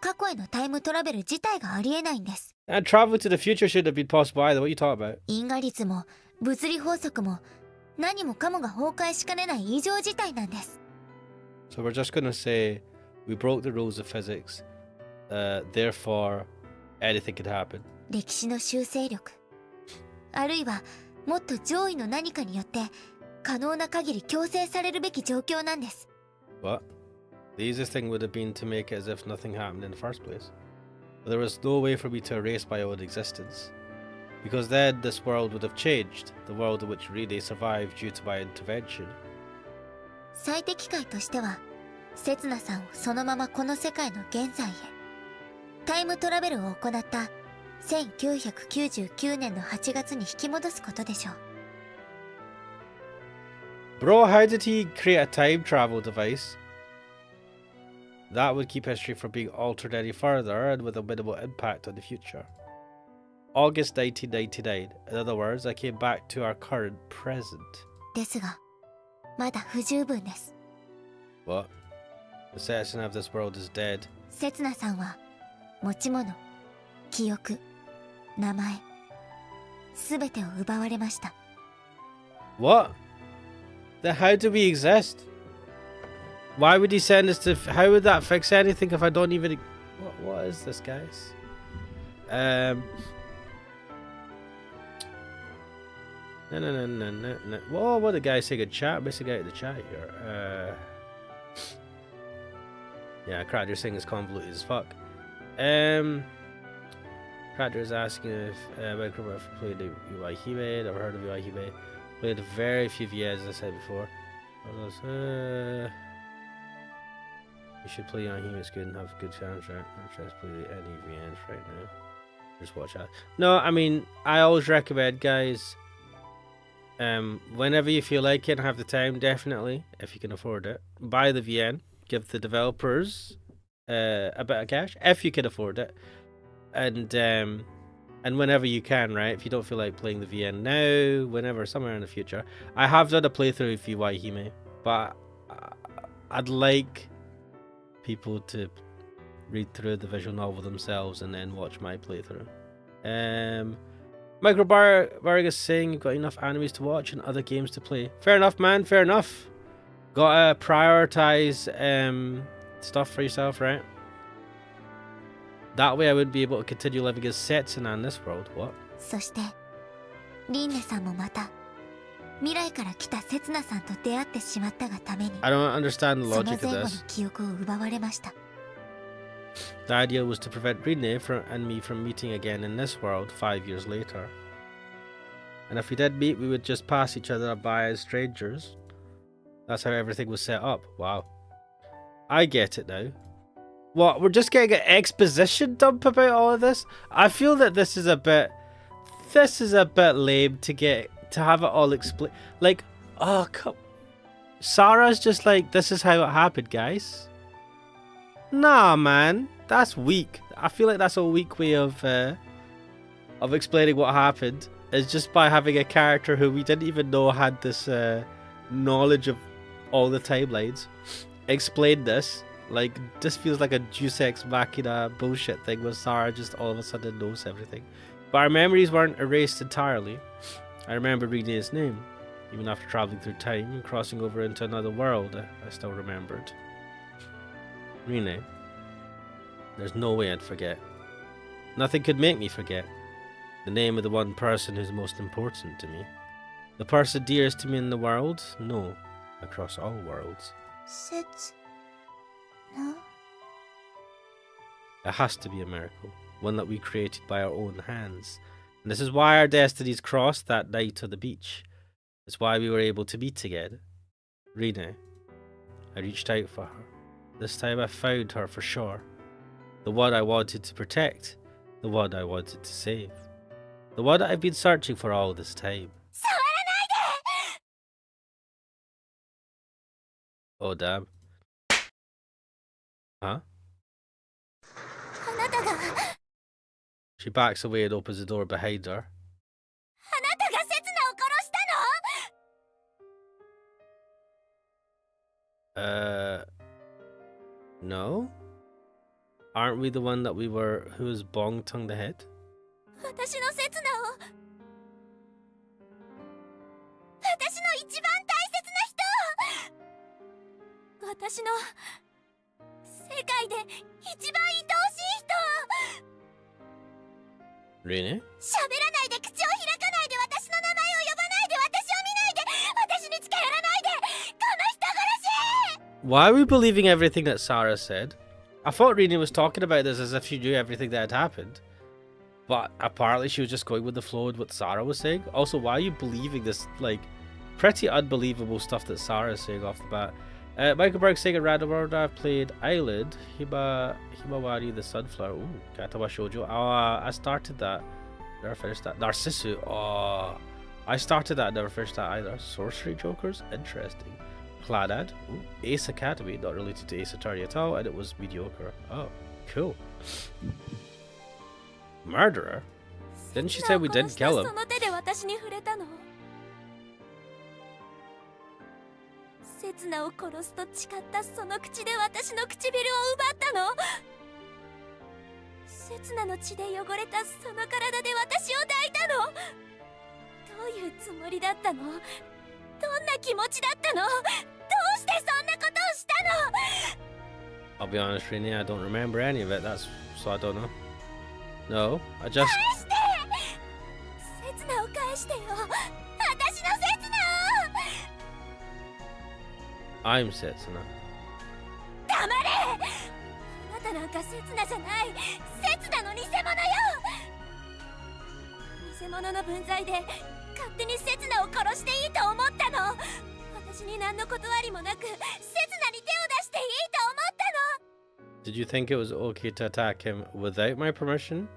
過去へのタイムトラベル自体がありえないんです。And travel to the future should have been possible either. What are you talking about? 因果律も物理法則も何もかもが崩壊しかねない異常事態なんです。So we're just gonna say we broke the rules of physics. Therefore, anything could happen. 歴史の修正力、あるいはもっと上位の何かによって可能な限り強制されるべき状況なんです。What? The easiest thing would have been to make it as if nothing happened in the first place. But there was no way for me to erase my own existence. Because then this world would have changed, the world in which Rine survived due to my intervention. 最適解としては、セツナさんをそのままこの世界の現在へ、タイムトラベルを行った1999年の8月に引き戻すことでしょう。Bro, how did he create a time travel device? That would keep history from being altered any further and with a minimal impact on the future. August 1999. In other words, I came back to our current present. ですが、まだ不十分です。What? The citizen of this world is dead. セツナさんは持ち物、記憶、名前、すべてを奪われました。What? Then how do we exist? Why would he send us to... How would that fix anything if I don't even... What is this, guys? No. Whoa, what the guy saying in chat? Missing out in the chat here. Yeah, Crowd, you're saying it's convoluted as fuck. Prater is asking if Microbar played the Iwahime. Never heard of Iwahime. Played very few VNs, as I said before. You should play Iwahime. It's good and have a good chance, right? I'm trying to play any VNs right now. Just watch out. No, I mean, I always recommend, guys, whenever you feel like it and have the time, definitely, if you can afford it, buy the VN. Give the developers a bit of cash if you can afford it, and whenever you can, right? If you don't feel like playing the VN now, whenever, somewhere in the future. I have done a playthrough of Iwahime, but I'd like people to read through the visual novel themselves and then watch my playthrough. Micro Vargas saying you've got enough animes to watch and other games to play. Fair enough, man. Fair enough. Gotta prioritize stuff for yourself, right? That way I wouldn't be able to continue living as Setsuna in this world. What? そしてリンネさんもまた未来から来たセツナさんと出会ってしまったがために I don't understand the その logic 前 of 後 this. に記憶を奪われました。 The idea was to prevent Rine and me from meeting again in this world 5 years later. And if we did meet, we would just pass each other by as strangers. That's how everything was set up. Wow. I get it now. What, we're just getting an exposition dump about all of this? I feel that this is a bit lame to have it all explained. Like, oh, come. Sarah's just like, this is how it happened, guys. Nah, man, that's weak. I feel like that's a weak way of explaining what happened. Is just by having a character who we didn't even know had this knowledge of all the timelines explain this. Like, this feels like a Deus Ex Machina bullshit thing where Sarah just all of a sudden knows everything. But our memories weren't erased entirely. I remember reading his name, even after traveling through time and crossing over into another world. I still remembered. Rine. There's no way I'd forget. Nothing could make me forget. The name of the one person who's most important to me. The person dearest to me in the world? No. Across all worlds. セツナ It has to be a miracle. One that we created by our own hands. And this is why our destinies crossed that night on the beach. It's why we were able to meet together. Rine. I reached out for her. This time I found her for sure. The one I wanted to protect. The one I wanted to save. The one that I've been searching for all this time. Oh, damn. Huh? あなたが She backs away and opens the door behind her. あなたがセツナを殺したの No? Aren't we the one that who was bong-tongued the head? 私のセツナを私の一番大切な人私の世界で一番愛おしい人 Really? 喋らないで口を開かないで私の名前を呼ばないで私を見ないで私に近寄らないでこの人殺し Why are we believing everything that Sarah said? I thought Rina was talking about this as if she knew everything that had happened. But apparently she was just going with the flow with what Sarah was saying. Also, why are you believing this, like, pretty unbelievable stuff that Sarah is saying off the bat? Michael Berg saying at Random World, I've played Island, Himawari the Sunflower. Ooh, Katawa Shoujo. I started that. Never finished that. Narcissu. Oh, I started that. Never finished that either. Sorcery Jokers? Interesting. Clannad. Ooh, Ace Academy. Not related to Ace Attorney at all. And it was mediocre. Oh, cool. Murderer? Didn't she say we didn't kill him? セツナを殺すと誓ったその口で私の唇を奪ったのセツナの血で汚れたその体で私を抱いたのどういうつもりだったのどんな気持ちだったのどうしてそんなことをしたの I'll be honest, Rini, I don't remember any of it. So I don't know. No, I just... 返してセツナを返してよ私のセツナを I'm Setsuna. 黙れあなたなんか刹那じゃない。刹那の偽物よ。偽物の分際で勝手に刹那を殺していいと思ったの。私に何の断りもなく刹那に手を出していいと思ったの。 Did you think it was okay to attack him without my permission?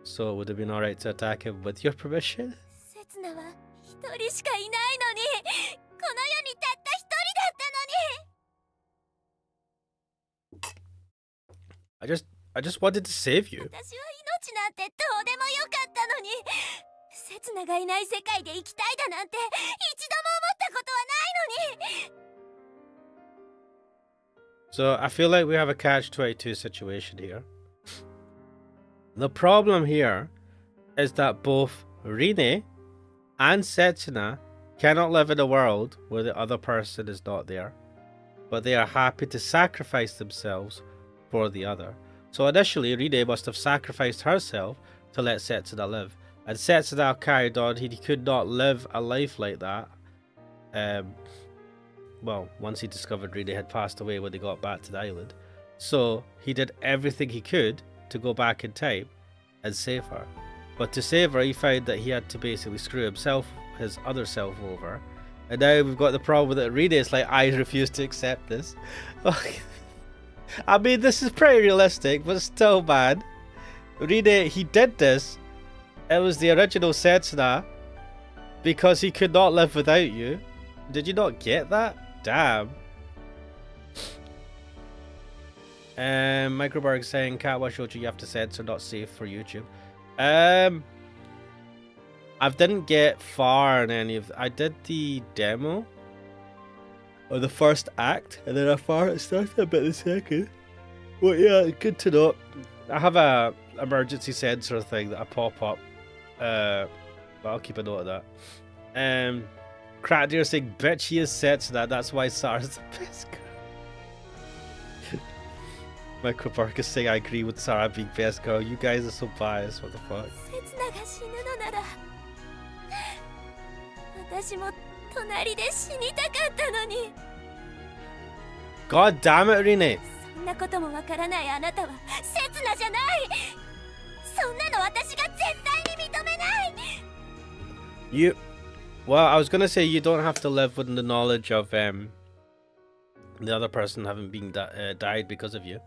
So it would have been alright to attack him with your permission? 刹那は一人しかいないのに、この世にたった一人だったのに。I just wanted to save you. 私は命なんてどうでもよかったのに、刹那がいない世界で生きたいだなんて一度も思ったことはないのに。 So I feel like we have a catch-22 situation here. The problem here is that both Rine and Setsuna cannot live in a world where the other person is not there, but they are happy to sacrifice themselves for the other. So initially, Rine must have sacrificed herself to let Setsuna live, and Setsuna carried on. He could not live a life like that. Well, once he discovered Rine had passed away when they got back to the island. So he did everything he could to go back in time and save her. But to save her, he found that he had to basically screw himself, his other self, over. And now we've got the problem that Rine is like, I refuse to accept this. I mean, this is pretty realistic, but still, man. Rine, he did this. It was the original Setsuna because he could not live without you. Did you not get that? Damn. Microberg saying, Katwa showed you have to censor, not safe for YouTube. I didn't get far in any of... I did the demo or the first act, and then I started a bit the second. Well, yeah, good to know. I have a emergency censor thing that I pop up. But I'll keep a note of that. Crackdeer saying, bitch, he is Setsuna, that's why Sarah's the best girl. Microberg is saying, I agree with Sarah being best girl. You guys are so biased, what the fuck? 刹那が死ぬのなら、私も隣で死にたかったのに。 God damn it, Rine! そんなこともわからないあなたは刹那じゃない。そんなの私が絶対に認めない。 You... Well, I was gonna say you don't have to live with the knowledge of the other person having been died because of you.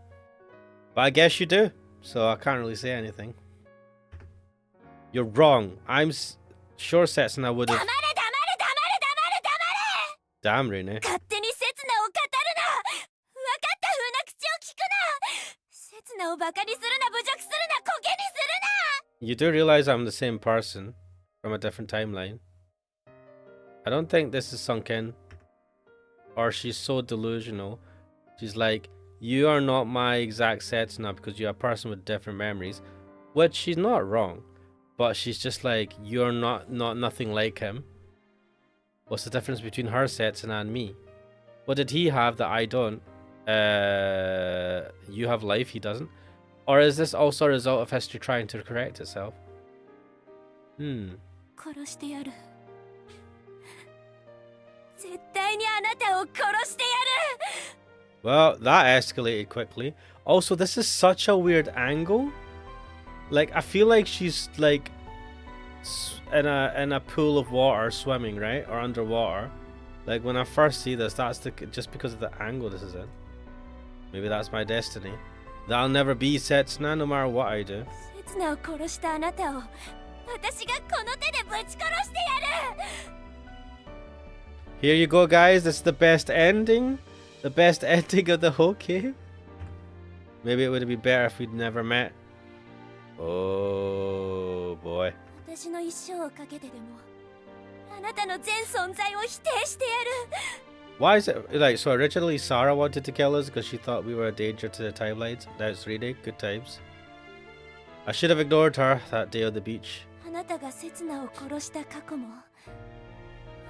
But I guess you do, so I can't really say anything. You're wrong. I'm sure Setsuna would have... 黙れ黙れ黙れ黙れ黙れ。 Damn, Rine. 勝手に刹那を語るな。分かった風な口を聞くな。刹那をバカにするな、侮辱するな、コケにするな。 You do realize I'm the same person from a different timeline. I don't think this is sunk in. Or she's so delusional. She's like, you are not my exact Setsuna because you're a person with different memories. Which she's not wrong. But she's just like, you're nothing like him. What's the difference between her Setsuna and me? What did he have that I don't? You have life, he doesn't. Or is this also a result of history trying to correct itself? 殺してやる。絶対にあなたを殺してやる。 Well, that escalated quickly. Also, this is such a weird angle. Like, I feel like she's like in a pool of water swimming, right? Or underwater. Like when I first see this, that's just because of the angle this is in. Maybe that's my destiny. That I'll never be Setsuna no matter what I do. 刹那を殺したあなたを私がこの手でぶち殺してやる。 Here you go, guys. This is the best ending. The best ending of the whole game. Maybe it would have been better if we'd never met. Oh boy. 私の一生をかけてでもあなたの全存在を否定してやる。 Why is it like so? Originally, Sarah wanted to kill us because she thought we were a danger to the timelines. Now it's Rine. Good times. I should have ignored her that day on the beach. あなたが刹那を殺した過去も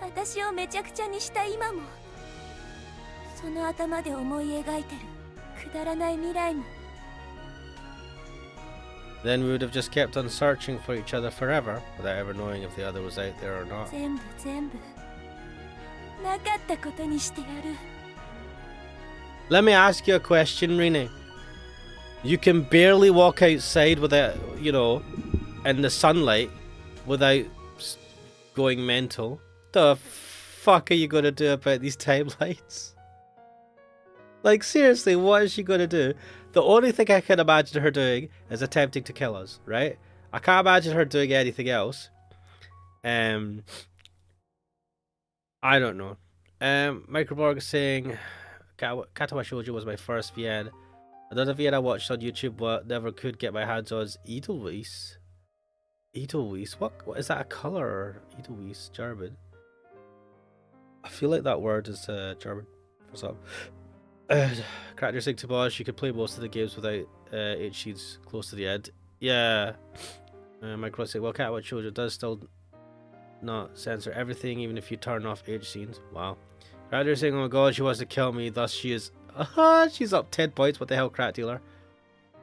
私をめちゃくちゃにした今もその頭で思い描いてるくだらない未来も Then we would have just kept on searching for each other forever without ever knowing if the other was out there or not. 全部なかったことにしてやる。 Let me ask you a question, Rine. You can barely walk outside without, you know, in the sunlight without going mental. The fuck are you gonna do about these timelines? Like, seriously, what is she gonna do? The only thing I can imagine her doing is attempting to kill us, right? I can't imagine her doing anything else. I don't know. Microborg is saying Katawa Shoujo was my first VN. Another VN I watched on YouTube but never could get my hands on is Edelweiss. Edelweiss? What is that, a colour? Edelweiss, German. I feel like that word is German for some. Character saying to Bosch, you could play most of the games without HCs close to the end. Yeah. Microborg saying, well, Katawa Shoujo does still not censor everything, even if you turn off age scenes. Wow. Crowder saying, oh my god, she wants to kill me, thus she is. She's up 10 points. What the hell, Crack Dealer?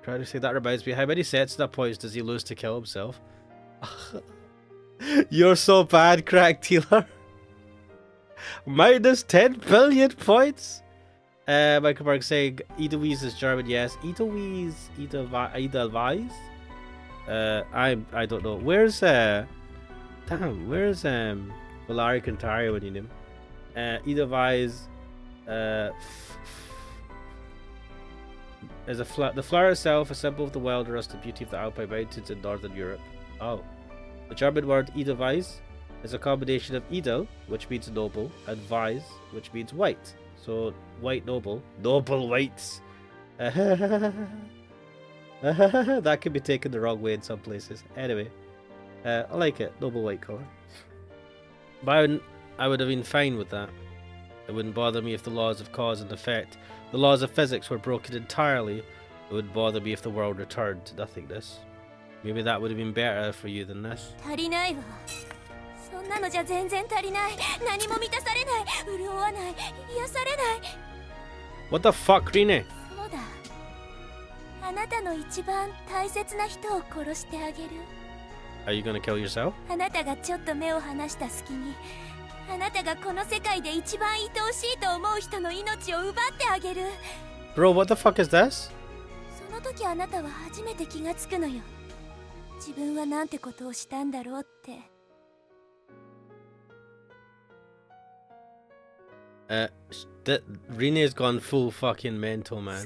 Crowder saying, that reminds me, how many sets of points does he lose to kill himself? You're so bad, Crack Dealer. Minus 10 billion points. Microberg saying, Edelweiss is German, yes. Edelweiss, Edelweiss? I don't know. Where's damn, where's Valari Cantari when you name Edelweiss is the flower itself, a symbol of the wild rustic beauty of the Alpine Mountains in northern Europe. Oh. The German word Edelweiss is a combination of Edel, which means noble, and Weiss, which means white. So, white noble. Noble whites. That could be taken the wrong way in some places. Anyway. I like it. Noble white colour. But I would have been fine with that. It wouldn't bother me if the laws of cause and effect, the laws of physics, were broken entirely. It would bother me if the world returned to nothingness. Maybe that would have been better for you than this. What the fuck, Rine? Are you gonna kill yourself? Bro, what the fuck is this? Rene's gone full fucking mental, man.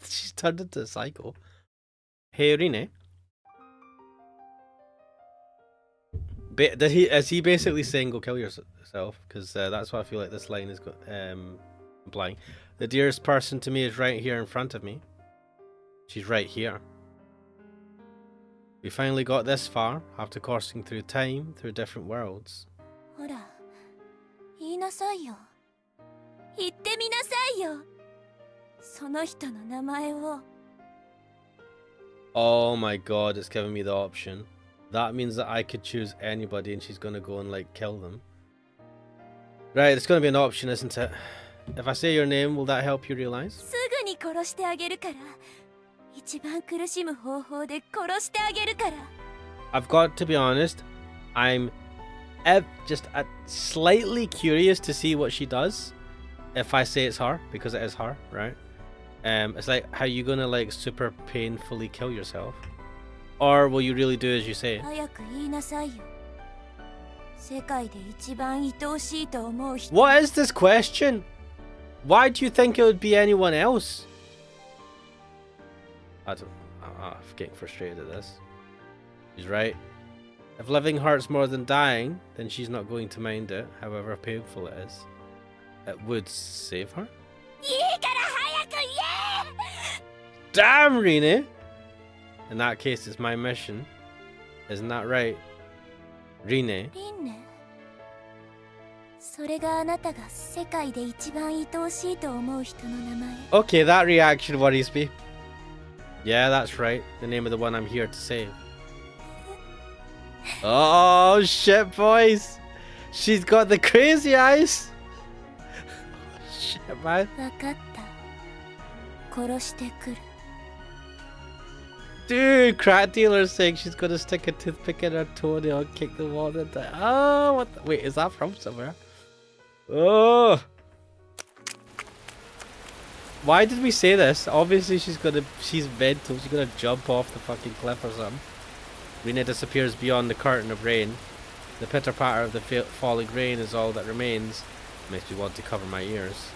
She's turned into a psycho. Hey, Rene. Is he basically saying go kill yourself? Because that's what I feel like this line is implying. The dearest person to me is right here in front of me. She's right here. We finally got this far after coursing through time, through different worlds. Oh my god, it's giving me the option. That means that I could choose anybody and she's gonna go and like kill them. Right, it's gonna be an option, isn't it? If I say your name, will that help you realize? I've got to be honest, I'm just slightly curious to see what she does if I say it's her, because it is her, right? It's like, how you gonna like super painfully kill yourself? Or will you really do as you say? What is this question? Why do you think it would be anyone else? I'm getting frustrated at this. She's right. If living hurts more than dying, then she's not going to mind it, however painful it is. It would save her? Damn, Rene! In that case, it's my mission. Isn't that right? Rene? Okay, that reaction worries me. Yeah, that's right. The name of the one I'm here to save. Oh, shit, boys! She's got the crazy eyes! Shit, man. Dude, Crack Dealer saying she's gonna stick a toothpick in her toenail and kick the wall and die. Oh, what the, wait, is that from somewhere? Oh! Why did we say this? Obviously she's mental, she's gonna jump off the fucking cliff or something. Rina disappears beyond the curtain of rain. The pitter-patter of the falling rain is all that remains. Makes me want to cover my ears.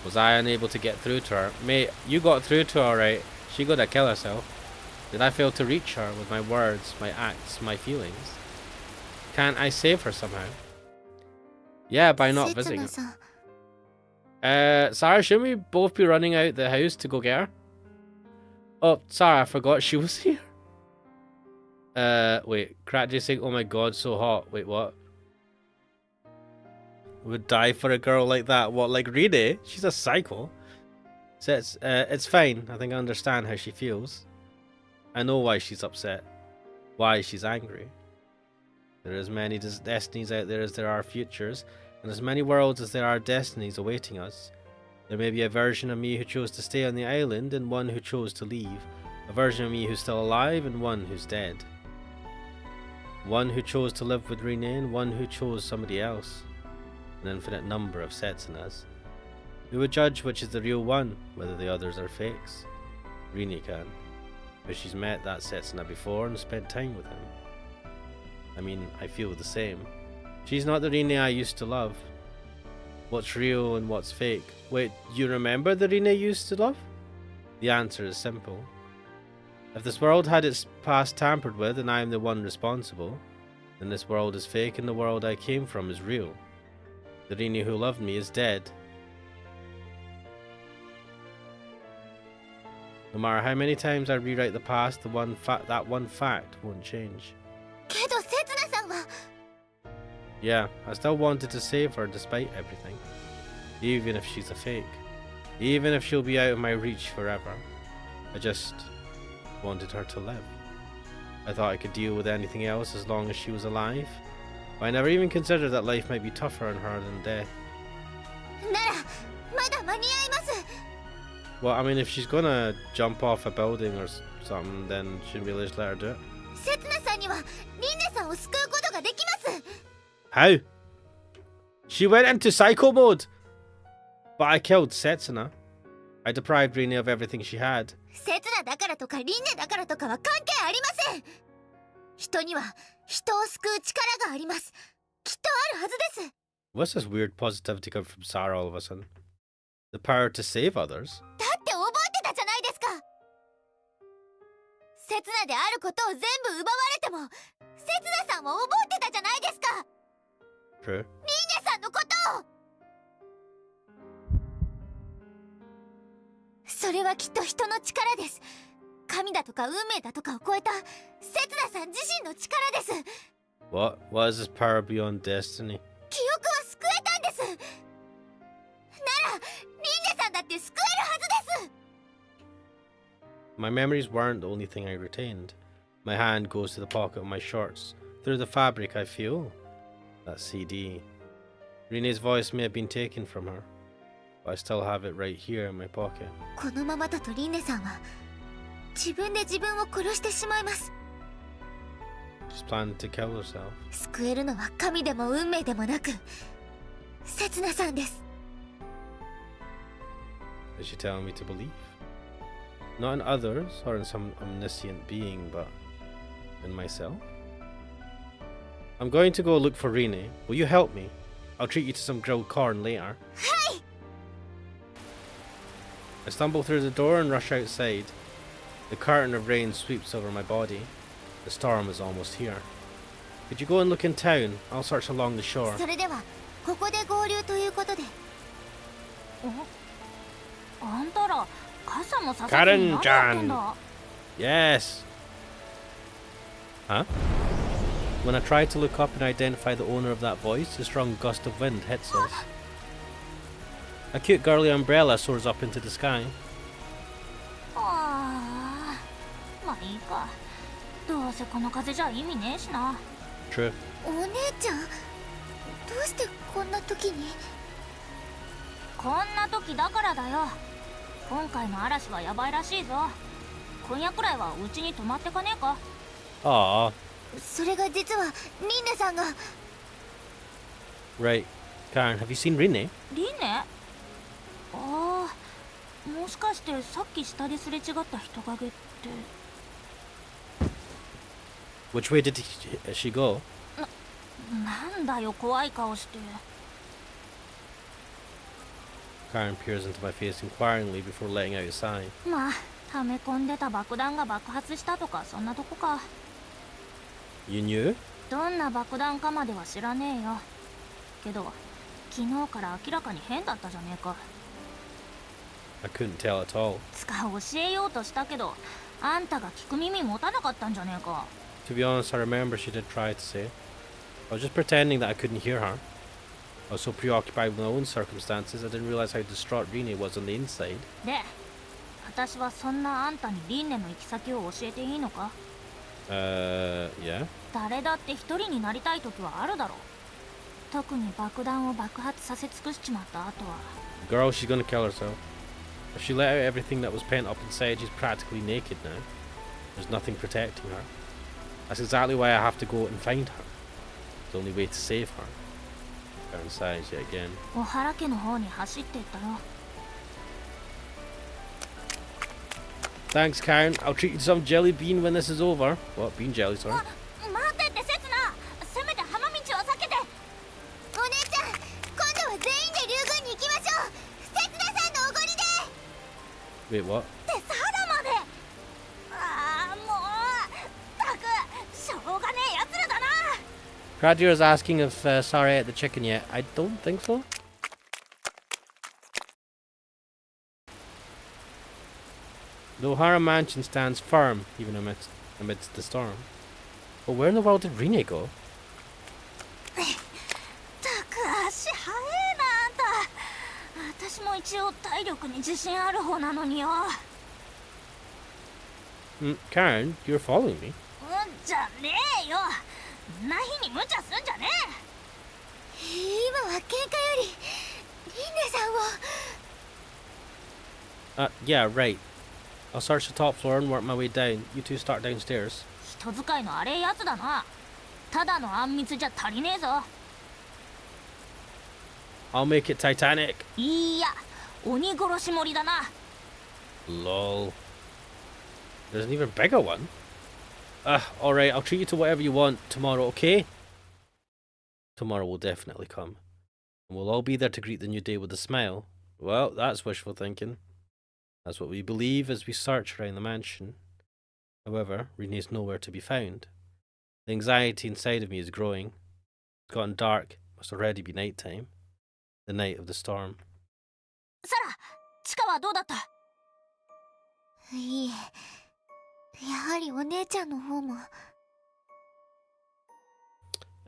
Was I unable to get through to her? Mate, you got through to her alright. She gonna kill herself. Did I fail to reach her with my words, my acts, my feelings? Can't I save her somehow? Yeah, by not visiting her. Sarah, shouldn't we both be running out the house to go get her? Oh, sorry, I forgot she was here. Wait, Crack J saying, oh my god, so hot. Wait, what? Would die for a girl like that. What, like Rene? She's a psycho. So it's fine. I think I understand how she feels. I know why she's upset. Why she's angry. There are as many destinies out there as there are futures, and as many worlds as there are destinies awaiting us. There may be a version of me who chose to stay on the island, and one who chose to leave. A version of me who's still alive, and one who's dead. One who chose to live with Rene, and one who chose somebody else. An infinite number of Setsunas. Who would judge which is the real one, whether the others are fakes? Rene can. But she's met that Setsuna before and spent time with him. I mean, I feel the same. She's not the Rene I used to love. What's real and what's fake? Wait, you remember the Rene you used to love? The answer is simple. If this world had its past tampered with and I am the one responsible, then this world is fake and the world I came from is real. The Rene who loved me is dead. No matter how many times I rewrite the past, that one fact won't change. Yeah, I still wanted to save her despite everything. Even if she's a fake. Even if she'll be out of my reach forever. I just wanted her to live. I thought I could deal with anything else as long as she was alive. But I never even considered that life might be tougher on her than death. Well, I mean, if she's gonna jump off a building or something, then shouldn't we just let her do it? How? She went into psycho mode! But I killed Setsuna. I deprived Rene of everything she had. What's this weird positivity come from Sarah all of a sudden? The power to save others? True. What is this power beyond destiny? My memories weren't the only thing I retained. My hand goes to the pocket of my shorts. Through the fabric I feel that CD. Rene's voice may have been taken from her, but I still have it right here in my pocket. She's planning to kill herself. Is she telling me to believe? Not in others or in some omniscient being, but in myself? I'm going to go look for Rene. Will you help me? I'll treat you to some grilled corn later. Hey! I stumble through the door and rush outside. The curtain of rain sweeps over my body. The storm is almost here. Could you go and look in town? I'll search along the shore. Karen-chan! Yes! Huh? When I try to look up and identify the owner of that voice, a strong gust of wind hits us. A cute girly umbrella soars up into the sky. True. 今夜くらいはうちに泊まってかねえか。 Aw. それが実はリンネさんが。 Right. Karen, have you seen Rene? リンネ？ああ、もしかしてさっき下ですれ違った人影って。 Which way did she go? なんだよ怖い顔して。 Karen peers into my face inquiringly before letting out a sigh. まあ溜め込んでた爆弾が爆発したとかそんなとこか。 You knew? どんな爆弾かまでは知らねえよ。けど昨日から明らかに変だったじゃねえか。 I couldn't tell at all. つか教えようとしたけどあんたが聞く耳持たなかったんじゃねえか。 To be honest, I remember she did try to say. I was just pretending that I couldn't hear her. I was so preoccupied with my own circumstances, I didn't realize how distraught Rene was on the inside. で、私はそんなあんたにリンネの行き先を教えていいのか？ Yeah? 誰だって一人になりたい時はあるだろう。特に爆弾を爆発させ尽くしちまった後は。 Girl, she's gonna kill herself. If she let out everything that was pent up inside, she's practically naked now. There's nothing protecting her. That's exactly why I have to go and find her. It's the only way to save her. Karen sighs yet again. 小原家の方に走っていったよ。 Thanks, Karen. I'll treat you to some jelly bean when this is over. What? Bean jelly, sorry. 待ってって刹那、せめて浜道を避けて。お姉ちゃん、今度は全員で竜宮に行きましょう。刹那さんのおごりで。 Wait, what? ってサラまで。ああもうたくしょうがねえやつらだな。 Gradier's asking if Sarah ate the chicken yet. I don't think so. The O'Hara mansion stands firm, even amidst the storm. But where in the world did Rene go? たく足早えなあんた。私も一応体力に自信ある方なのによ。Karen, you're following me. じゃねえよ。んな日に無茶すんじゃね今は喧嘩よりリンネさんを。 Yeah, right. I'll search the top floor and work my way down. You two start downstairs. 人使いの荒えやつだな。ただのあんみつじゃ足りねえぞ。 I'll make it Titanic. いや、鬼殺し盛りだな。 Lol. There's an even bigger one. Alright, I'll treat you to whatever you want tomorrow, okay? Tomorrow will definitely come. And we'll all be there to greet the new day with a smile. Well, that's wishful thinking. That's what we believe as we search around the mansion. However, Rene's nowhere to be found. The anxiety inside of me is growing. It's gotten dark. Must already be night time. The night of the storm. サラ、地下はどうだった？いいえ、やはりお姉ちゃんの方も。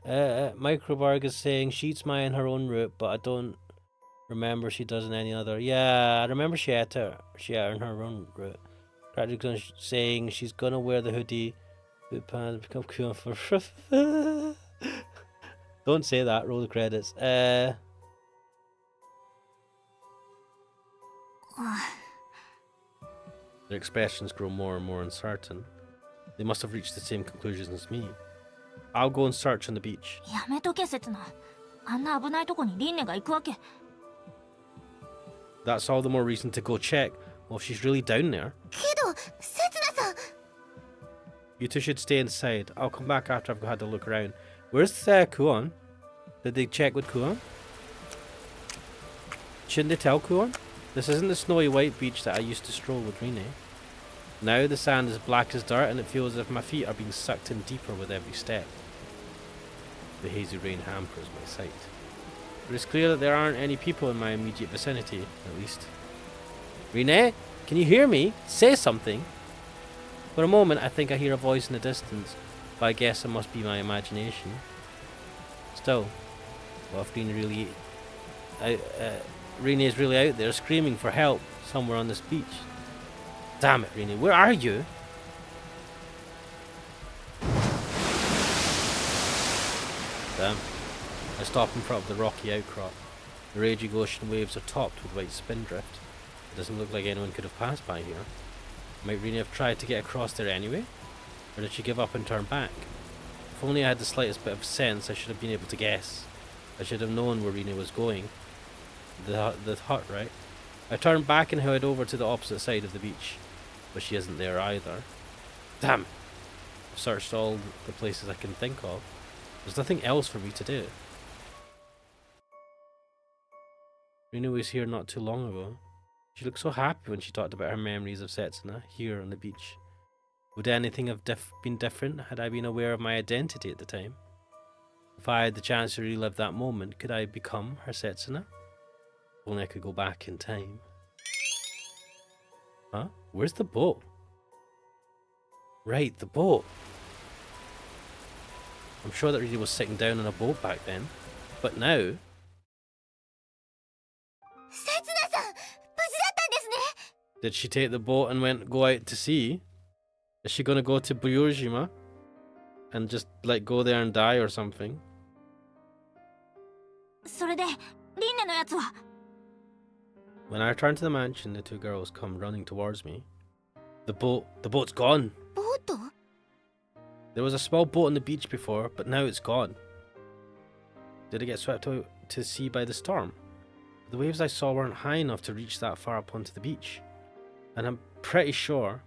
Microbarg is saying she eats mine in her own route, but I don't remember she does in any other. Yeah, I remember she ate her in her own route. Practically saying she's gonna wear the hoodie, boot pants, become cool for. Don't say that. Roll the credits. Their expressions grow more and more uncertain. They must have reached the same conclusions as me. I'll go and search on the beach. やめとけ、刹那。あんな危ないとこにリンネが行くわけ。That's all the more reason to go check. Well, if she's really down there. けど、刹那さん。 You two should stay inside. I'll come back after I've had a look around. Where's Kuon? Did they check with Kuon? Shouldn't they tell Kuon? This isn't the snowy white beach that I used to stroll with Rene. Now the sand is black as dirt and it feels as if my feet are being sucked in deeper with every step. The hazy rain hampers my sight. But it's clear that there aren't any people in my immediate vicinity, at least. Rene, can you hear me? Say something! For a moment I think I hear a voice in the distance, but I guess it must be my imagination. Still, what if Rene is really out there screaming for help somewhere on this beach? Damn it, Rene, where are you? Damn. I stop in front of the rocky outcrop. The raging ocean waves are topped with white spindrift. It doesn't look like anyone could have passed by here. Might Rina have tried to get across there anyway? Or did she give up and turn back? If only I had the slightest bit of sense, I should have been able to guess. I should have known where Rina was going. The hut, right? I turned back and headed over to the opposite side of the beach. But she isn't there either. Damn! I've searched all the places I can think of. There's nothing else for me to do. Rina was here not too long ago. She looked so happy when she talked about her memories of Setsuna here on the beach. Would anything have been different had I been aware of my identity at the time? If I had the chance to relive that moment, could I become her Setsuna? If only I could go back in time. Huh? Where's the boat? Right, the boat. I'm sure that Rina was sitting down on a boat back then. But now... せつなさん、無事だったんですね。 Did she take the boat and go out to sea? Is she gonna go to Buyurjima? And just, like, go there and die or something? それでリンネのやつは When I return to the mansion, the two girls come running towards me. The boat's gone. ボート？ There was a small boat on the beach before, but now it's gone. Did it get swept out to sea by the storm? The waves I saw weren't high enough to reach that far up onto the beach. And I'm pretty sure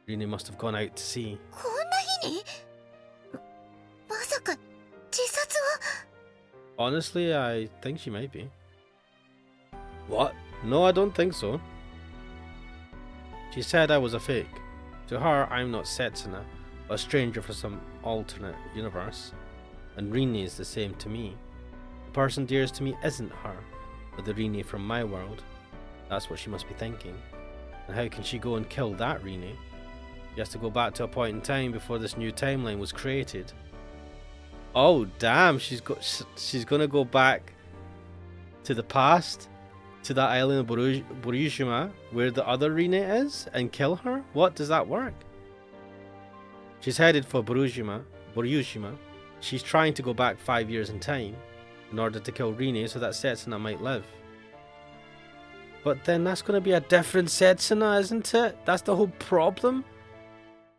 Rina must have gone out to sea. こんな日に？まさか自殺を？ Honestly, I think she might be. What? No, I don't think so. She said I was a fake. To her, I'm not Setsuna, but a stranger from some alternate universe. And Rini is the same to me. The person dearest to me isn't her, but the Rini from my world. That's what she must be thinking. And how can she go and kill that Rini? She has to go back to a point in time before this new timeline was created. Oh damn, she's gonna go back to the past, to that island of Buyurjima where the other Rina is, and kill her? What, does that work? She's headed for Buyurjima. She's trying to go back 5 years in time in order to kill Rina so that Setsuna might live. But then that's gonna be a different Setsuna, isn't it? That's the whole problem.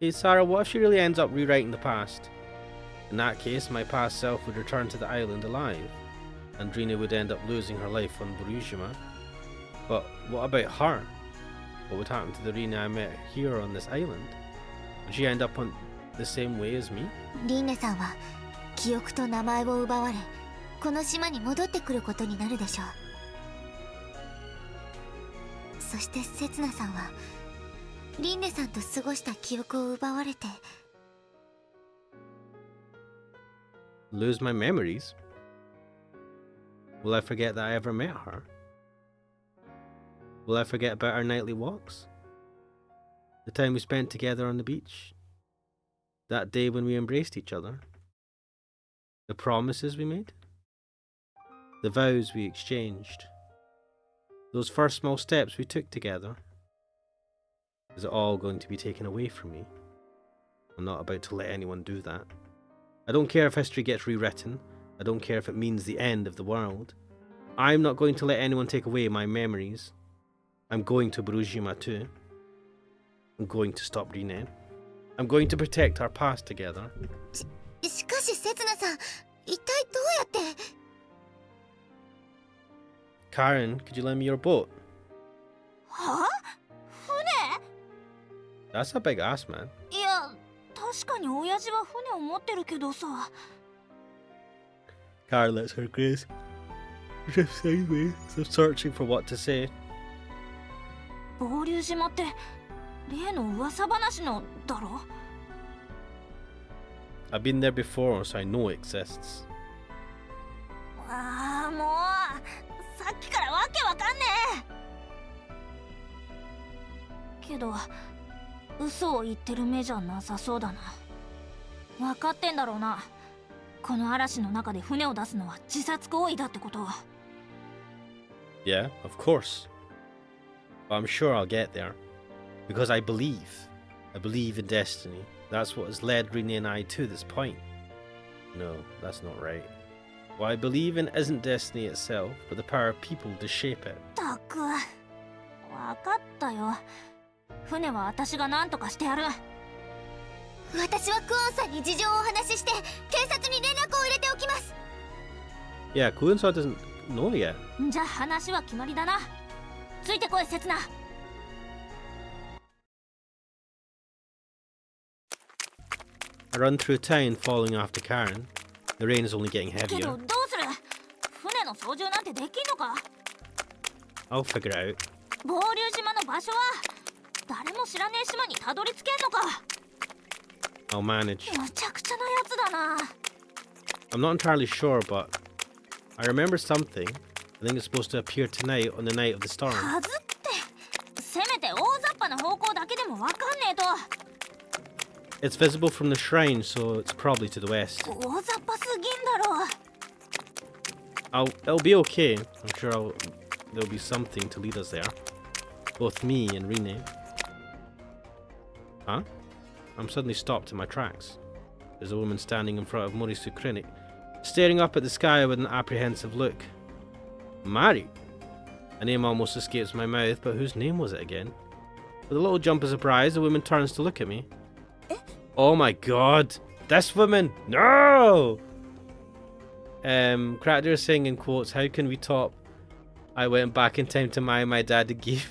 Hey Sarah, what if she really ends up rewriting the past? In that case, my past self would return to the island alive, and Rina would end up losing her life on Buyurjima. But what about her? What would happen to the Rina I met here on this island? Would she end up on the same way as me? リンネさんは記憶と名前を奪われ、この島に戻ってくることになるでしょう。そしてセツナさんはリンネさんと過ごした記憶を奪われて。 Lose my memories? Will I forget that I ever met her? Will I forget about our nightly walks? The time we spent together on the beach? That day when we embraced each other? The promises we made? The vows we exchanged? Those first small steps we took together? Is it all going to be taken away from me? I'm not about to let anyone do that. I don't care if history gets rewritten. I don't care if it means the end of the world. I'm not going to let anyone take away my memories. I'm going to Buyurjima too. I'm going to stop Rina. I'm going to protect our past together. しかしセツナさん、一体どうやって？ Karen, could you lend me your boat? はあ？船？ That's a big ass, man. いや、確かに親父は船を持ってるけどさ。 Karen lets her grace drift sideways, so searching for what to say. 暴流島って例の噂話のだろ？ I've been there before, so I know it exists. ああ、もうさっきからわけわかんねえ。けど嘘を言ってる目じゃなさそうだな。分かってんだろうな。この嵐の中で船を出すのは自殺行為だってことは。 Yeah, of course. But I'm sure I'll get there. Because I believe. I believe in destiny. That's what has led Rina and I to this point. No, that's not right. What I believe in isn't destiny itself, but the power of people to shape it. たく、分かったよ。船は私が何とかしてやる。私はクオンさんに事情をお話しして警察に連絡を入れておきます。 Yeah, Kunsao doesn't know yet. じゃあ話は決まりだな。ついてこい、刹那。I run through town following after Karen. The rain is only getting けど heavier. どうする？船の操縦なんてできんのか？ I'll figure it out. 合流島の場所は誰も知らねえ島にたどり着けんのか？ I'll manage. むちゃくちゃなやつだな。 I'm not entirely sure, but I remember something. I think it's supposed to appear tonight on the night of the storm. はずってせめて大雑把な方向だけでもわかんねえと。 It's visible from the shrine, so it's probably to the west. 大雑把すぎんだろ。 It'll be okay. I'm sure there'll be something to lead us there. Both me and Rine. Huh? I'm suddenly stopped in my tracks. There's a woman standing in front of Morisu Klinik, staring up at the sky with an apprehensive look. Mari? A name almost escapes my mouth, but whose name was it again? With a little jump of surprise, the woman turns to look at me. Oh my god! This woman! No! Character is saying in quotes, how can we top? I went back in time to marry my dad to give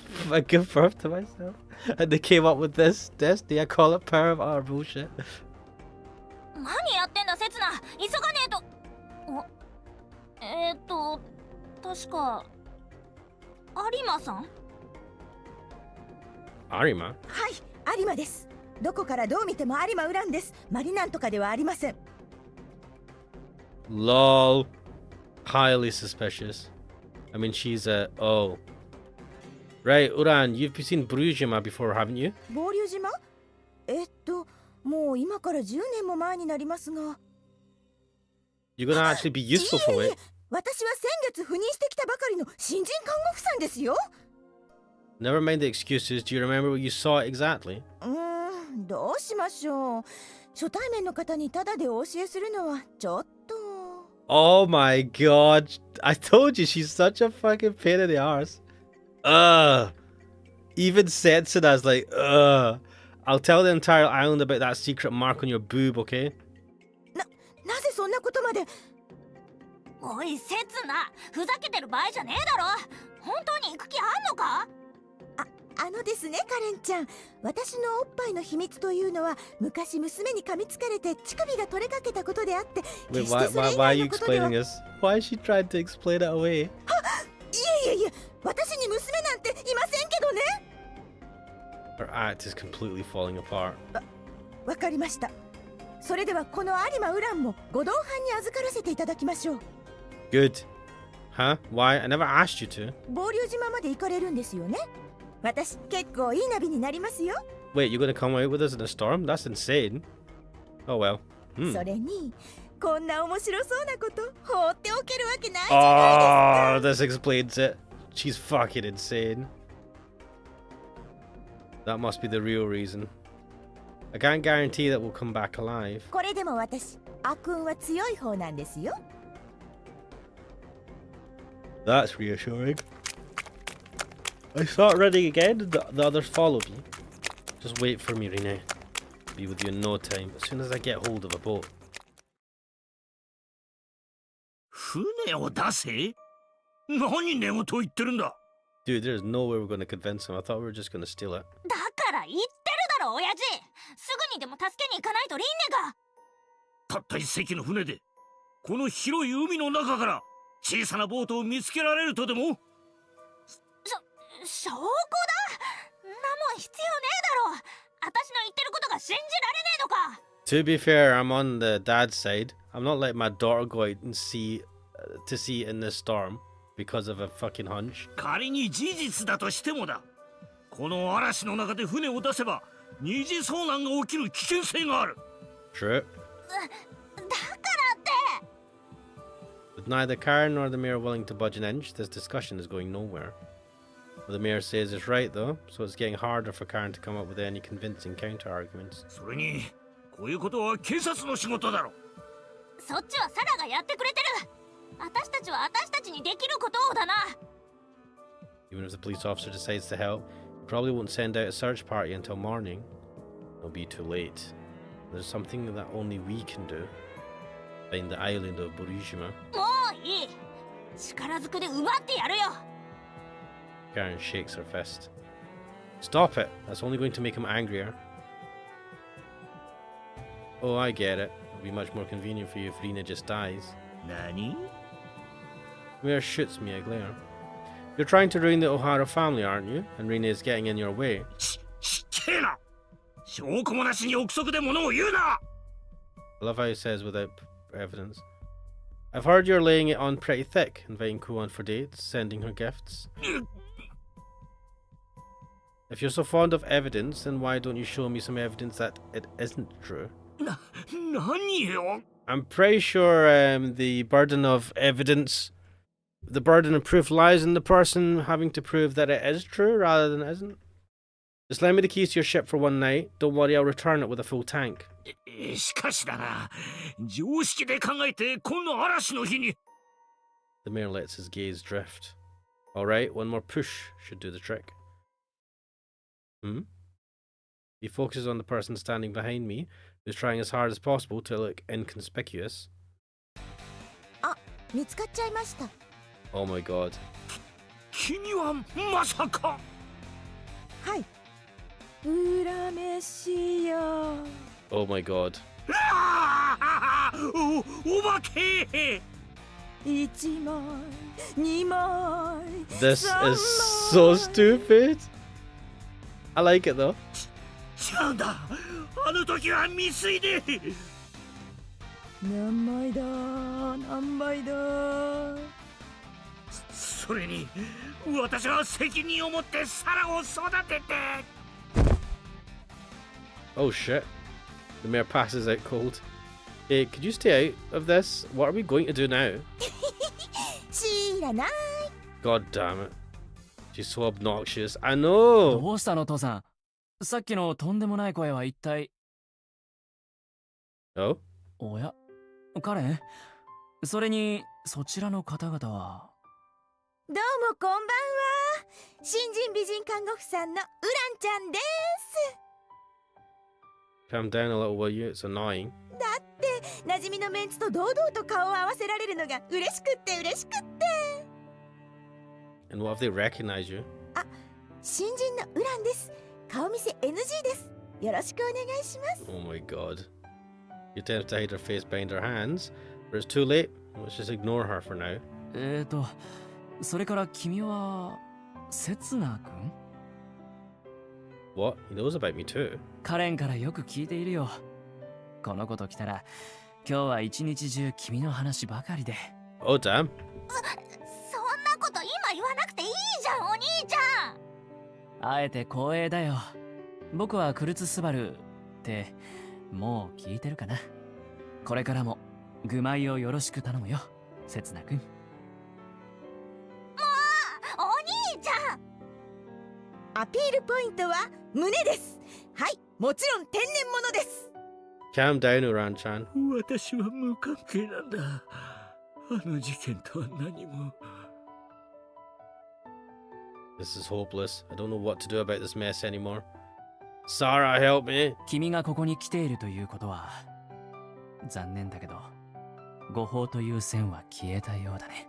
birth to myself. And they came up with this destiny. I call it power of utter bullshit. 何やってんだ、刹那。急がねえと。確か有馬さん。Arima? はい、有馬です。どこからどう見ても有馬ウランです。マリなんとかではありません。 Lol. Highly suspicious. I mean, she's a... Oh. Right, Uran, you've seen Brujima before, haven't you? 合流島？もう今から10年も前になりますが。 You're gonna actually be useful for it. 私は先月赴任してきたばかりの新人看護婦さんですよ。 Never mind the excuses. Do you remember what you saw exactly? どうしましょう。初対面の方にタダでお教えするのはちょっと。 Oh my god. I told you she's such a fucking pain in the arse. Even Setsuna's like, I'll tell the entire island about that secret mark on your boob, okay? なぜそんなことまで。おい、刹那、ふざけてる場合じゃねえだろ。本当に行く気あんのか？あのですね、カレンちゃん。私のおっぱいの秘密というのは昔娘に噛みつかれて乳首が取れかけたことであって。 Wait, why are you explaining this? Why is she trying to explain it away? いえ、私に娘なんていませんけどね。 Her act is completely falling apart. わかりました。それではこの有馬ウランもご同伴に預からせていただきましょう。 Good. Huh? Why? I never asked you to. 合流島まで行かれるんですよね。私結構いいナビになりますよ。 Wait, you're gonna come out with us in a storm? That's insane. Oh well. それにこんな面白そうなこと放っておけるわけないじゃないですか。 Oh, this explains it. She's fucking insane. That must be the real reason. I can't guarantee that we'll come back alive. これでも私、悪運は強い方なんですよ。 That's reassuring. I start running again and the others follow me. Just wait for me, Rine. I'll be with you in no time, as soon as I get hold of a boat. 船を出せ？何寝言言ってるんだ？ Dude, there's no way we're going to convince him. I thought we were just going to steal it. だから言ってるだろ、親父。すぐにでも助けに行かないとリンネが。たった一隻の船でこの広い海の中から小さなボートを見つけられるとでも？証拠だ。んなもん必要ねえだろ。私の言ってることが信じられねえのか。 To be fair, I'm on the dad's side. I'm not letting my daughter go out and see in this storm because of a fucking hunch. 仮に事実だとしてもだ。この嵐の中で船を出せば二次遭難が起きる危険性がある。 True. だからって。 With neither Karen nor the mayor willing to budge an inch, this discussion is going nowhere. Well, the mayor says it's right though, so it's getting harder for Karen to come up with any convincing counter-arguments. それにこういうことは警察の仕事だろ。そっちはサラがやってくれてる。私たちは私たちにできることをだな。 Even if the police officer decides to help, Probably won't send out a search party until morning. It'll be too late. There's something that only we can do. Find the island of Burishima. もういい。力ずくで奪ってやるよ。 Karen shakes her fist. Stop it! That's only going to make him angrier. Oh, I get it. It'll be much more convenient for you if Rina just dies. 何 Mira shoots me a glare. You're trying to ruin the O'Hara family, aren't you? And Rina is getting in your way. ちっけえな証拠もなしに憶測で物を言うな I love how he says without evidence. I've heard you're laying it on pretty thick, inviting Kuon for dates, sending her gifts. If you're so fond of evidence, then why don't you show me some evidence that it isn't true? 何よ I'm pretty sure the burden of evidence, the burden of proof lies in the person having to prove that it is true rather than it isn't. Just lend me the keys to your ship for one night. Don't worry, I'll return it with a full tank. しかしだな常識で考えてこんな嵐の日に The mayor lets his gaze drift. Alright, one more push should do the trick. He focuses on the person standing behind me, who's trying as hard as possible to look inconspicuous. あ、見つかっちゃいました。 Oh my god. 君はまさかはい。裏飯よ。 Oh my god. お化け1枚、2枚。 This is so stupid. I like it though. 違うんだあの時は未遂で何枚だ何枚だ。それに私は責任を持ってサラを育てて Oh shit. The mayor passes out cold. Hey, could you stay out of this? What are we going to do now? 知らない。 God damn it. She's so obnoxious. I know! どうしたの父さん。さっきのとんでもない声は一体。 Oh? おや、カレン？それにそちらの方々は。どうもこんばんは。新人美人看護婦さんのウランちゃんです。 Calm down a little, will you? It's annoying. だって馴染みのメンツと堂々と顔を合わせられるのが嬉しくって嬉しくって。 And what if they recognize you? 新人のウランです。顔見せ NG です。よろしくお願いします。 Oh my god. She attempts to hide her face behind her hands, but it's too late. Let's just ignore her for now. それから君はセツナ君？ What? He knows about me too. カレンからよく聞いているよ。この子と来たら今日は一日中君の話ばかりで。 Oh damn. そんなこと今言わなくていいじゃんお兄ちゃん。あえて光栄だよ。僕はクルツスバルってもう聞いてるかな。これからも愚昧をよろしく頼むよ、セツナ君。お兄ちゃん。アピールポイントは胸です。はい、もちろん天然物です。 Calm down, Uran-chan. 私は無関係なんだあの事件とは何も This is hopeless. I don't know what to do about this mess anymore. Sarah, help me. 君がここに来ているということは残念だけど誤報という線は消えたようだね。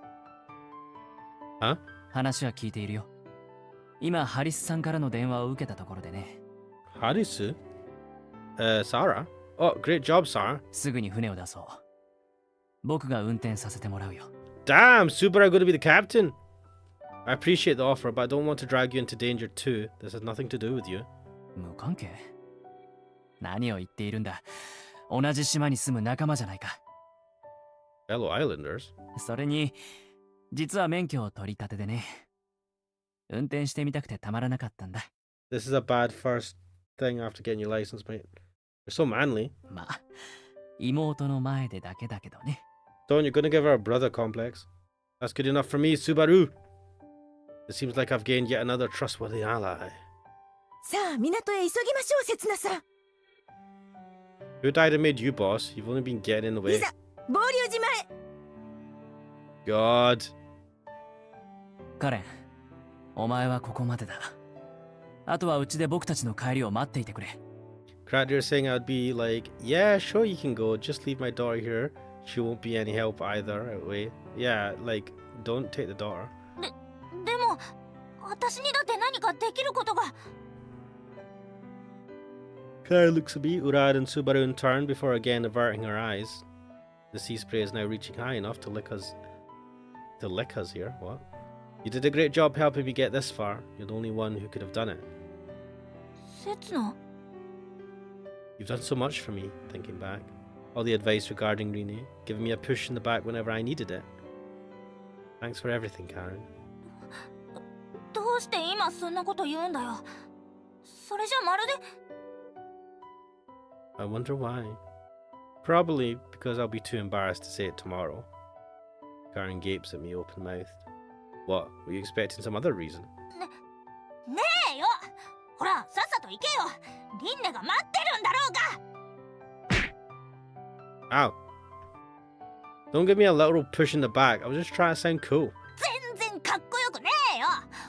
は？話は聞いているよ。今ハリスさんからの電話を受けたところでね。 Harisu? Sarah? Oh, great job, Sarah. すぐに船を出そう。僕が運転させてもらうよ。 Damn, Super, I'm going to be the captain. I appreciate the offer, but I don't want to drag you into danger too. This has nothing to do with you. 無関係？何を言っているんだ。同じ島に住む仲間じゃないか。 Fellow Islanders? それに実は免許を取り立てでね。運転してみたくてたまらなかったんだ。 This is a bad first thing after getting your license, mate. You're so manly. まあ妹の前でだけだけどね。 Don't, you're gonna give her a brother complex. That's good enough for me, Subaru. It seems like I've gained yet another trustworthy ally. さあ港へ急ぎましょう、セツナさん。 Who died and made you boss? You've only been getting in the い way. ざ合流島へ。 God. カレン、お前はここまでだ。あとはうちで僕たちの帰りを待っていてくれ。 Crowder saying I'd be like, yeah, sure you can go. Just leave my daughter here. She won't be any help either. Wait, yeah, like, don't take the daughter. でも私にだって何かできることが。 Clara looks at me. Urad and Subaru in turn before again averting her eyes. The sea spray is now reaching high enough to lick us. To lick us here? What? You did a great job helping me get this far. You're the only one who could have done it. 刹那 You've done so much for me, thinking back. All the advice regarding Rene, giving me a push in the back whenever I needed it. Thanks for everything, Karen. どうして今そんなこと言うんだよ。それじゃまるで。 I wonder why. Probably because I'll be too embarrassed to say it tomorrow. Karen gapes at me open-mouthed. What? Were you expecting some other reason? ねえよ、ほらさっさと行けよ。リンネが待ってるんだろうが。 Ow. Don't give me a literal push in the back. I was just trying to sound cool. 全然かっこよくねえよ。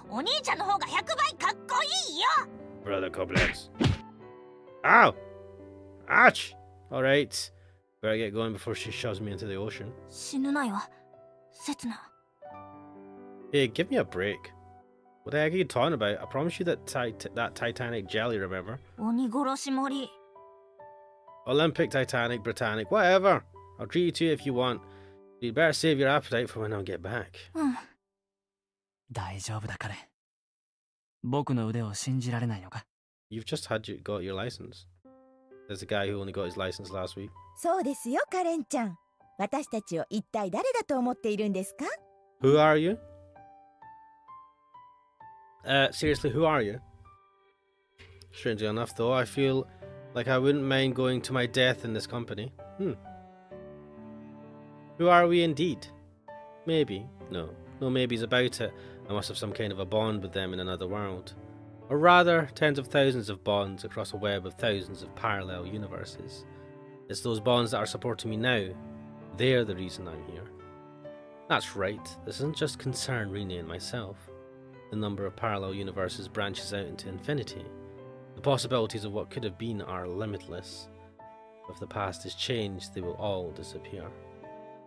お兄ちゃんの方が100倍かっこいいよ。 Brother Koblenz. Ow! Ouch! Alright. Better get going before she shoves me into the ocean. 死ぬなよ、刹那。 Hey, give me a break. What the heck are you talking about? I promised you that that Titanic jelly, remember? 鬼殺し森。 Olympic, Titanic, Britannic, whatever. I'll treat you to it if you want. You'd better save your appetite for when I get back. うん。大丈夫だ彼。僕の腕を信じられないのか？ You've just got your license. There's a guy who only got his license last week. そうですよカレンちゃん。私たちを一体誰だと思っているんですか？ Who are you? Seriously, who are you? Strangely enough, though, I feel like I wouldn't mind going to my death in this company. Who are we indeed? Maybe. No maybes about it. I must have some kind of a bond with them in another world. Or rather, tens of thousands of bonds across a web of thousands of parallel universes. It's those bonds that are supporting me now. They're the reason I'm here. That's right, this doesn't just concern Rene and myself. The number of parallel universes branches out into infinity. The possibilities of what could have been are limitless. If the past is changed, they will all disappear.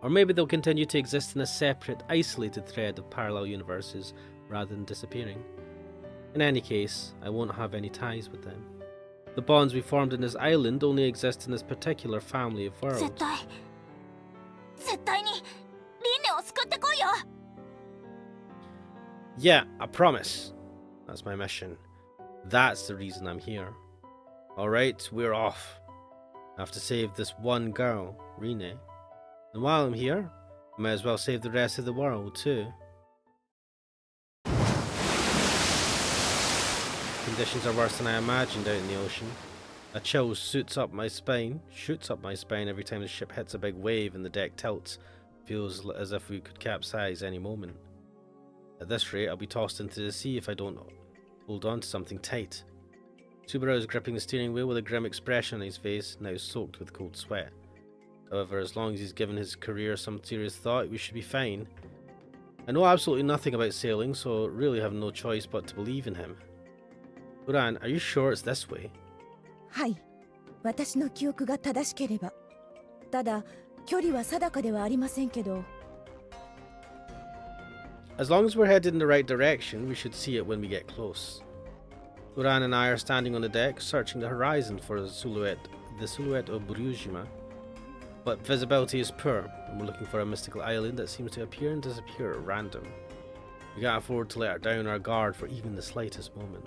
Or maybe they'll continue to exist in a separate, isolated thread of parallel universes rather than disappearing. In any case, I won't have any ties with them. The bonds we formed in this island only exist in this particular family of worlds. 絶対にリンネを救ってこいよ。 Yeah, I promise. That's my mission. That's the reason I'm here. Alright, we're off. I have to save this one girl, Rene. And while I'm here, I might as well save the rest of the world too. Conditions are worse than I imagined out in the ocean. A chill shoots up my spine every time the ship hits a big wave and the deck tilts. Feels as if we could capsize any moment. At this rate, I'll be tossed into the sea if I don't hold on to something tight. Subaru is gripping the steering wheel with a grim expression on his face, now soaked with cold sweat. However, as long as he's given his career some serious thought, we should be fine. I know absolutely nothing about sailing, so really have no choice but to believe in him. Uran, are you sure it's this way? はい、私の記憶が正しければ。ただ、距離は定かではありませんけど。As long as we're headed in the right direction, we should see it when we get close. Uran and I are standing on the deck, searching the horizon for the silhouette of Burujima. But visibility is poor, and we're looking for a mystical island that seems to appear and disappear at random. We can't afford to let down our guard for even the slightest moment.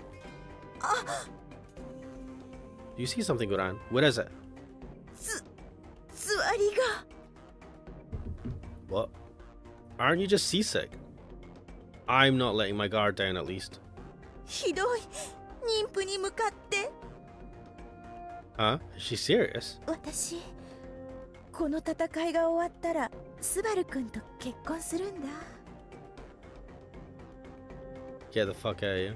Do you see something, Uran? Where is it? 座りが。 What? Aren't you just seasick? I'm not letting my guard down, at least. ひどい。妊婦に向かって。 Huh? Is she serious? 私、この戦いが終わったら、スバル君と結婚するんだ。 Get the fuck out of here.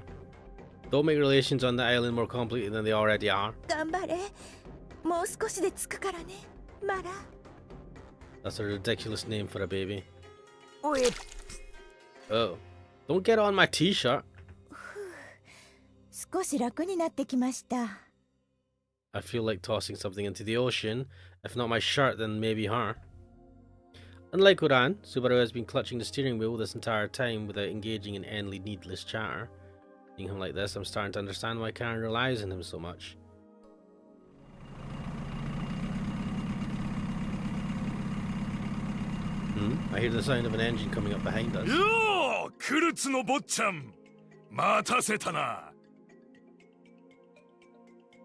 Don't make relations on the island more complicated than they already are. 頑張れ。もう少しで着くからね、マラ。 That's a ridiculous name for a baby. おい。 Oh. Don't get on my t-shirt. 少し楽になってきました。 I feel like tossing something into the ocean. If not my shirt, then maybe her. Unlike Uran, Subaru has been clutching the steering wheel this entire time without engaging in any needless chatter. Seeing him like this, I'm starting to understand why Karen relies on him so much. I hear the sound of an engine coming up behind us. よー、クルツの坊ちゃん、待たせたな。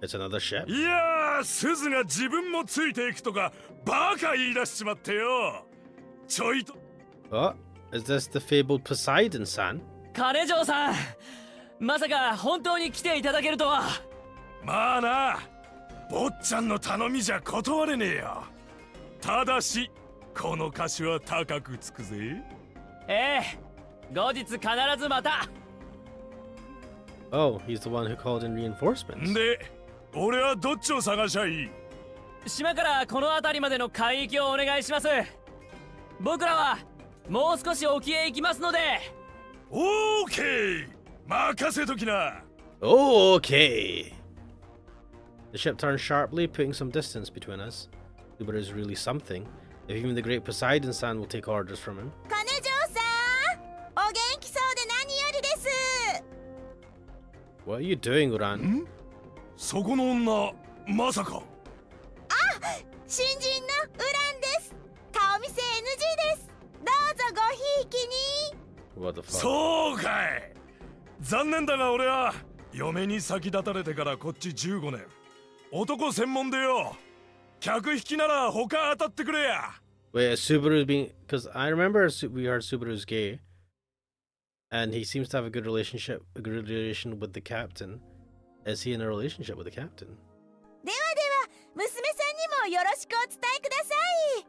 It's another ship. いやー、鈴が自分もついていくとかバカ言い出しちまってよ。ちょいと。 Oh, is this the fabled Poseidon-san? 金城さん、まさか本当に来ていただけるとは。まあな、坊ちゃんの頼みじゃ断れねえよ。ただし、この菓子は高くつくぜ。ええ、後日必ずまた。 Oh, he's the one who called in reinforcements. で、俺はどっちを探しゃいい？島からこの辺りまでの海域をお願いします。僕らはもう少し沖へ行きますので。オーケー、任せときな。 Okay. The ship turns sharply, putting some distance between us. Subaru is really something. If even the great Poseidon-san will take orders from him. 金城さん、お元気そうで何よりです。 What are you doing, Uran? そこの女、まさか。新人のウランです。顔見せ NG です。どうぞごひいきに。 What the fuck? そうかい。残念だが俺は嫁に先立たれてからこっち15年。男専門でよ。客引きなら他当たってくれや。 Wait, is Subaru being... Because I remember we heard Subaru's gay. And he seems to have a good relation with the captain. Is he in a relationship with the captain? ではでは、娘さんにもよろしくお伝えください。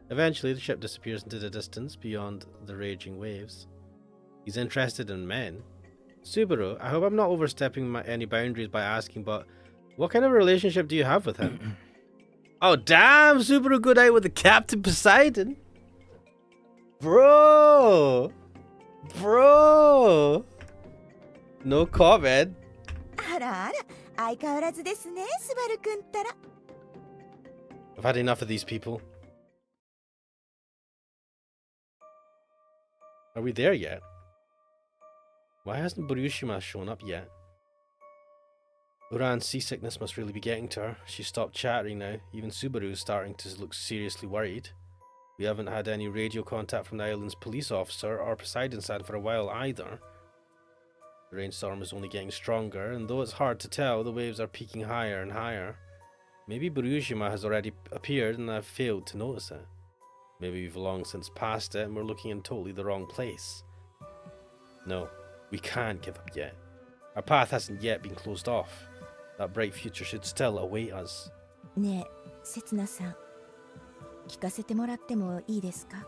Eventually, the ship disappears into the distance beyond the raging waves. He's interested in men. Subaru, I hope I'm not overstepping any boundaries by asking, but what kind of relationship do you have with him? Oh, damn! Subaru good out with the Captain Poseidon! Bro! Bro! No comment. あらあら、相変わらずですね、スバルくんったら。 I've had enough of these people. Are we there yet? Why hasn't Buryushima shown up yet? Uran's seasickness must really be getting to her. She's stopped chattering now. Even Subaru is starting to look seriously worried. We haven't had any radio contact from the island's police officer or Poseidon-san for a while either. The rainstorm is only getting stronger, and though it's hard to tell, the waves are peaking higher and higher. Maybe Buryushima has already appeared and I've failed to notice it. Maybe we've long since passed it and we're looking in totally the wrong place. No, we can't give up yet. Our path hasn't yet been closed off. That bright future should still await us. ねえ、せつなさん、聞かせてもらってもいいですか？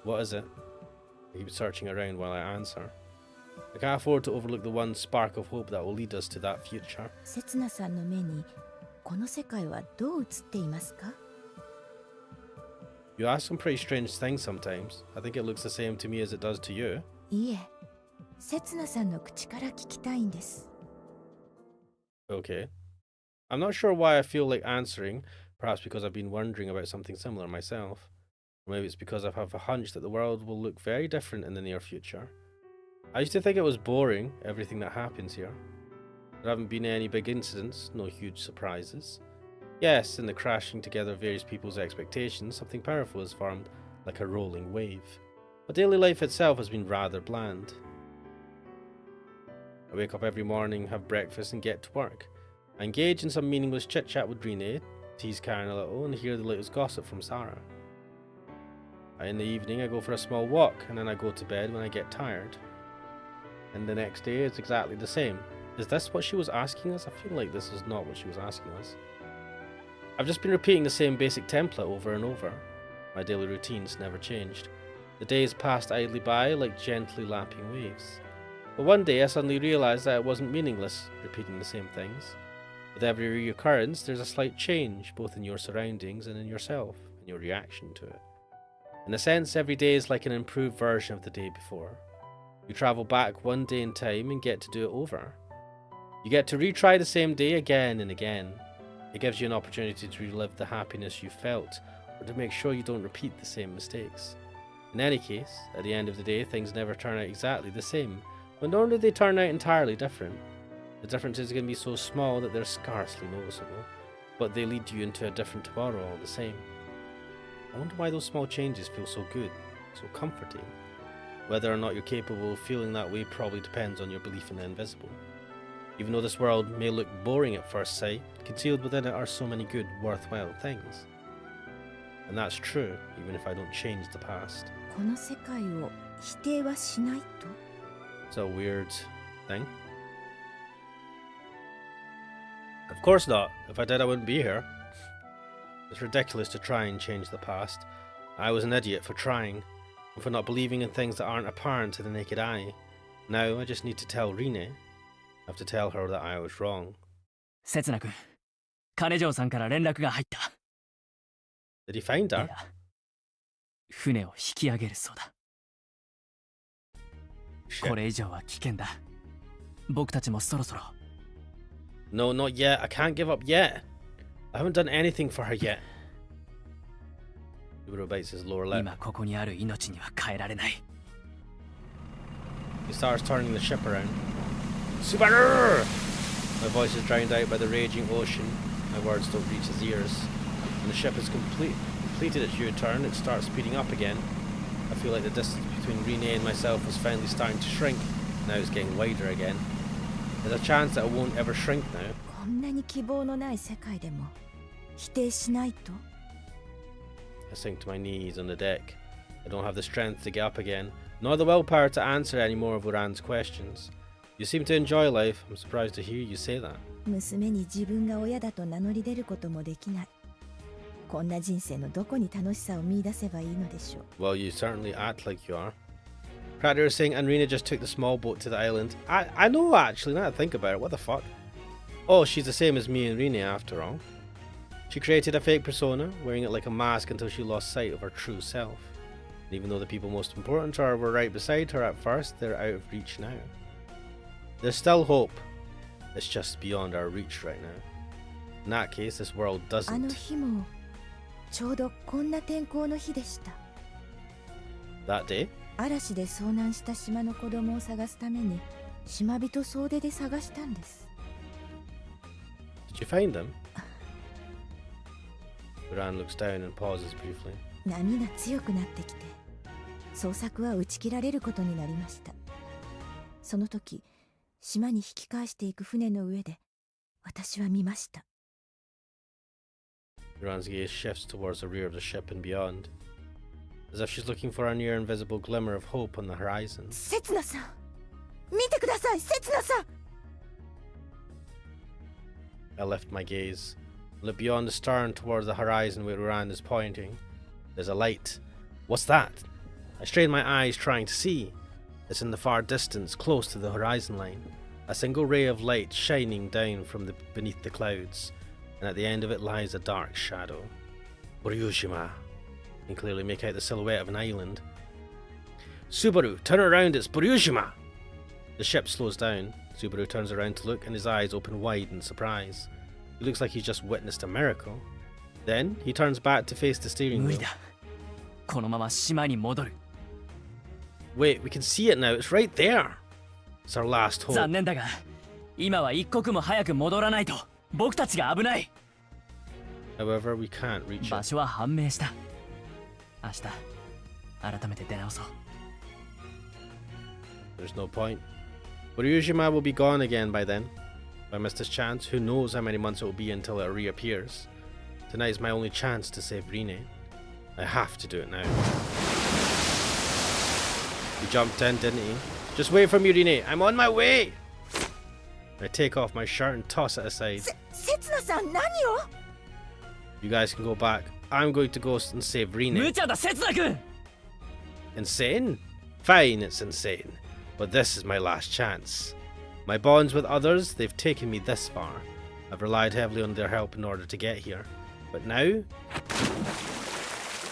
What is it? I keep searching around while I answer. I can't afford to overlook the one spark of hope that will lead us to that future. せつなさんの目にこの世界はどう映っていますか？ You ask some pretty strange things sometimes. I think it looks the same to me as it does to you. いえ、せつなさんの口から聞きたいんです。 Okay. I'm not sure why I feel like answering, perhaps because I've been wondering about something similar myself. Or maybe it's because I have a hunch that the world will look very different in the near future. I used to think it was boring, everything that happens here. There haven't been any big incidents, no huge surprises. Yes, in the crashing together of various people's expectations, something powerful has formed like a rolling wave. But daily life itself has been rather bland. I wake up every morning, have breakfast and get to work. I engage in some meaningless chit-chat with Rene, tease Karen a little and hear the latest gossip from Sarah. In the evening I go for a small walk and then I go to bed when I get tired. And the next day it's exactly the same. Is this what she was asking us? I feel like this is not what she was asking us. I've just been repeating the same basic template over and over. My daily routines never changed. The days passed idly by like gently lapping waves. But one day I suddenly realised that it wasn't meaningless, repeating the same things. With every reoccurrence, there's a slight change, both in your surroundings and in yourself, and your reaction to it. In a sense, every day is like an improved version of the day before. You travel back one day in time and get to do it over. You get to retry the same day again and again. It gives you an opportunity to relive the happiness you felt, or to make sure you don't repeat the same mistakes. In any case, at the end of the day, things never turn out exactly the same, but nor do they turn out entirely different. The differences can be so small that they're scarcely noticeable, but they lead you into a different tomorrow all the same. I wonder why those small changes feel so good, so comforting. Whether or not you're capable of feeling that way probably depends on your belief in the invisible. Even though this world may look boring at first sight, concealed within it are so many good, worthwhile things. And that's true, even if I don't change the past. この世界を否定はしないと It's a weird thing. Of course not. If I did, I wouldn't be here. It's ridiculous to try and change the past. I was an idiot for trying, and for not believing in things that aren't apparent to the naked eye. Now I just need to tell Rine. I have to tell her that I was wrong. せつな君、金城さんから連絡が入った。 Did he find い her? や、船を引き上げるそうだ。こ Shit. れ以上は危険だ。僕たちもそろそろ。 No, not yet. I can't give up yet. I haven't done anything for her yet. Subaru bites his lower lip. 今ここにある命には変えられない。 He starts turning the ship around. Subaru! My voice is drowned out by the raging ocean. My words don't reach his ears. When the ship has completed its U-turn, it starts speeding up again. I feel like the distance between Rine and myself was finally starting to shrink. Now it's getting wider again. There's a chance that it won't ever shrink now. こんなに希望のない世界でも否定しないと I sink to my knees on the deck. I don't have the strength to get up again, nor the willpower to answer any more of Uran's questions. You seem to enjoy life. I'm surprised to hear you say that. 娘に自分が親だと名乗り出ることもできないこんな人生のどこに楽しさを見出せばいいのでしょう Well, you certainly act like you are. Prater is saying Anrina just took the small boat to the island. I know actually, now that I think about it, what the fuck? Oh, she's the same as me and Rine after all. She created a fake persona, wearing it like a mask until she lost sight of her true self. And even though the people most important to her were right beside her at first, they're out of reach now. There's still hope. It's just beyond our reach right now. In that case, this world あの doesn't. 日もちょうどこんな天候の日でした That day? 嵐で遭難した島の子供を探すために島人総出で探したんです Did you find them? Uran looks down and pauses briefly. 波が強くなってきて捜索は打ち切られることになりましたその時島に引き返していく船の上で私は見ました Uran's gaze shifts towards the rear of the ship and beyond, as if she's looking for a near invisible glimmer of hope on the horizon. 刹那さん見てください刹那さん I lift my gaze, look beyond the stern towards the horizon where Uran is pointing. There's a light. What's that? I strain my eyes trying to see. It's in the far distance, close to the horizon line. A single ray of light shining down from beneath the clouds, and at the end of it lies a dark shadow. Boryushima. I can clearly make out the silhouette of an island. Subaru, turn around, it's Boryushima! The ship slows down. Subaru turns around to look, and his eyes open wide in surprise. He looks like he's just witnessed a miracle. Then he turns back to face the steering 無 wheel. 理だ。このまま島に戻る。 Wait, we can see it now. It's right there. It's our last hope. 残念だが、今は一刻も早く戻らないと僕たちが危ない。 However, we can't reach 場 it. 所は判明した。明日、改めて出直そう。 There's no point. Boryushima will be gone again by then. If I miss this chance, who knows how many months it will be until it reappears. Tonight's my only chance to save Rine. I have to do it now. He jumped in, didn't he? Just wait for me, Rine. I'm on my way! I take off my shirt and toss it aside. 刹那さん何を You guys can go back. I'm going to go and save 無 Rine. 茶だ、刹那君。 Insane? Fine, it's insane. But this is my last chance. My bonds with others, they've taken me this far. I've relied heavily on their help in order to get here. But now,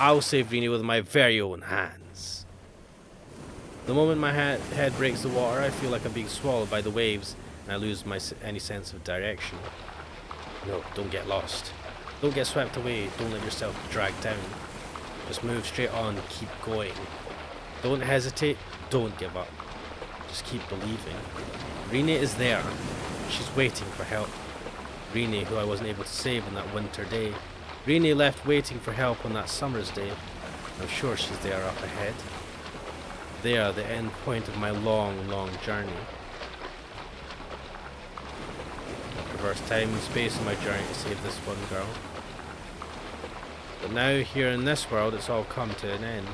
I'll save Rine with my very own hands. The moment my head breaks the water, I feel like I'm being swallowed by the waves, and I lose any sense of direction. No, don't get lost. Don't get swept away. Don't let yourself be dragged down. Just move straight on. Keep going. Don't hesitate. Don't give up. Just keep believing. Rine is there. She's waiting for help. Rine, who I wasn't able to save on that winter day. Rine left waiting for help on that summer's day. I'm sure she's there up ahead. There, the end point of my long, long journey. I traversed time and space on my journey to save this one girl. But now, here in this world, it's all come to an end.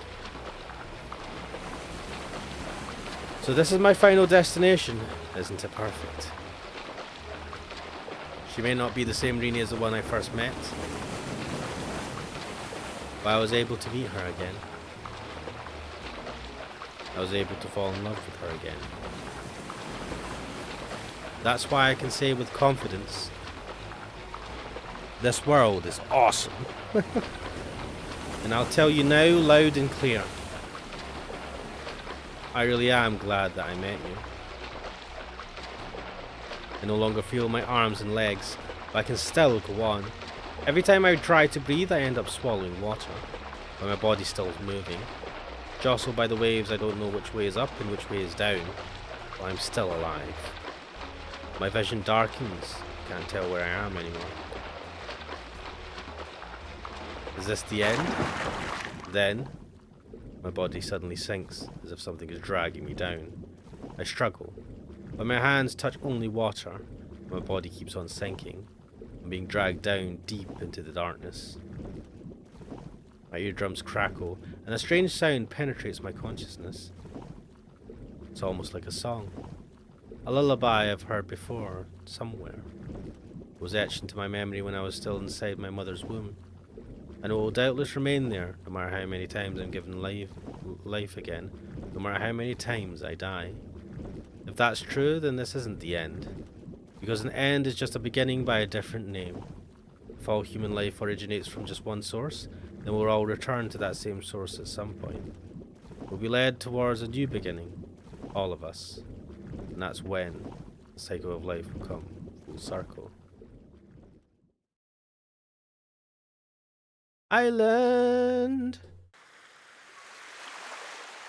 So this is my final destination. Isn't it perfect? She may not be the same Rine as the one I first met, but I was able to meet her again. I was able to fall in love with her again. That's why I can say with confidence, this world is awesome. And I'll tell you now, loud and clear, I really am glad that I met you. I no longer feel my arms and legs, but I can still go on. Every time I try to breathe, I end up swallowing water, but my body still is moving. Jostled by the waves, I don't know which way is up and which way is down, but I'm still alive. My vision darkens, can't tell where I am anymore. Is this the end? Then, my body suddenly sinks, as if something is dragging me down. I struggle, but my hands touch only water. My body keeps on sinking. I'm being dragged down deep into the darkness. My eardrums crackle, and a strange sound penetrates my consciousness. It's almost like a song. A lullaby I've heard before, somewhere. It was etched into my memory when I was still inside my mother's womb. And it will doubtless remain there, no matter how many times I'm given life again, no matter how many times I die. If that's true, then this isn't the end. Because an end is just a beginning by a different name. If all human life originates from just one source, then we'll all return to that same source at some point. We'll be led towards a new beginning, all of us. And that's when the cycle of life will come full circle. Island!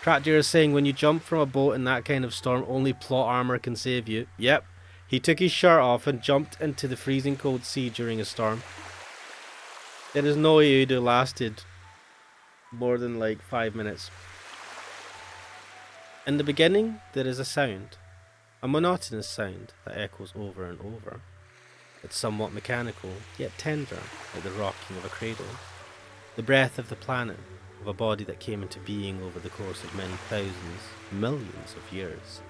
Trakdir is saying when you jump from a boat in that kind of storm, only plot armor can save you. Yep, he took his shirt off and jumped into the freezing cold sea during a storm. There is no way he would have lasted more than like 5 minutes. In the beginning, there is a sound. A monotonous sound that echoes over and over. It's somewhat mechanical, yet tender, like the rocking of a cradle. The breath of the planet, of a body that came into being over the course of many thousands, millions of years.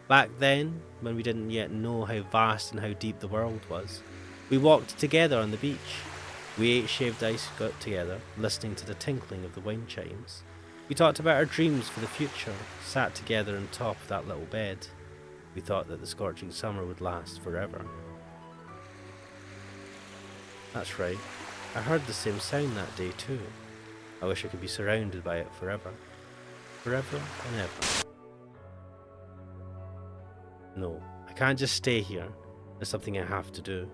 Back then, when we didn't yet know how vast and how deep the world was, we walked together on the beach. We ate shaved ice together, listening to the tinkling of the wind chimes. We talked about our dreams for the future, sat together on top of that little bed. We thought that the scorching summer would last forever. That's right, I heard the same sound that day too. I wish I could be surrounded by it forever. Forever and ever. No, I can't just stay here. There's something I have to do.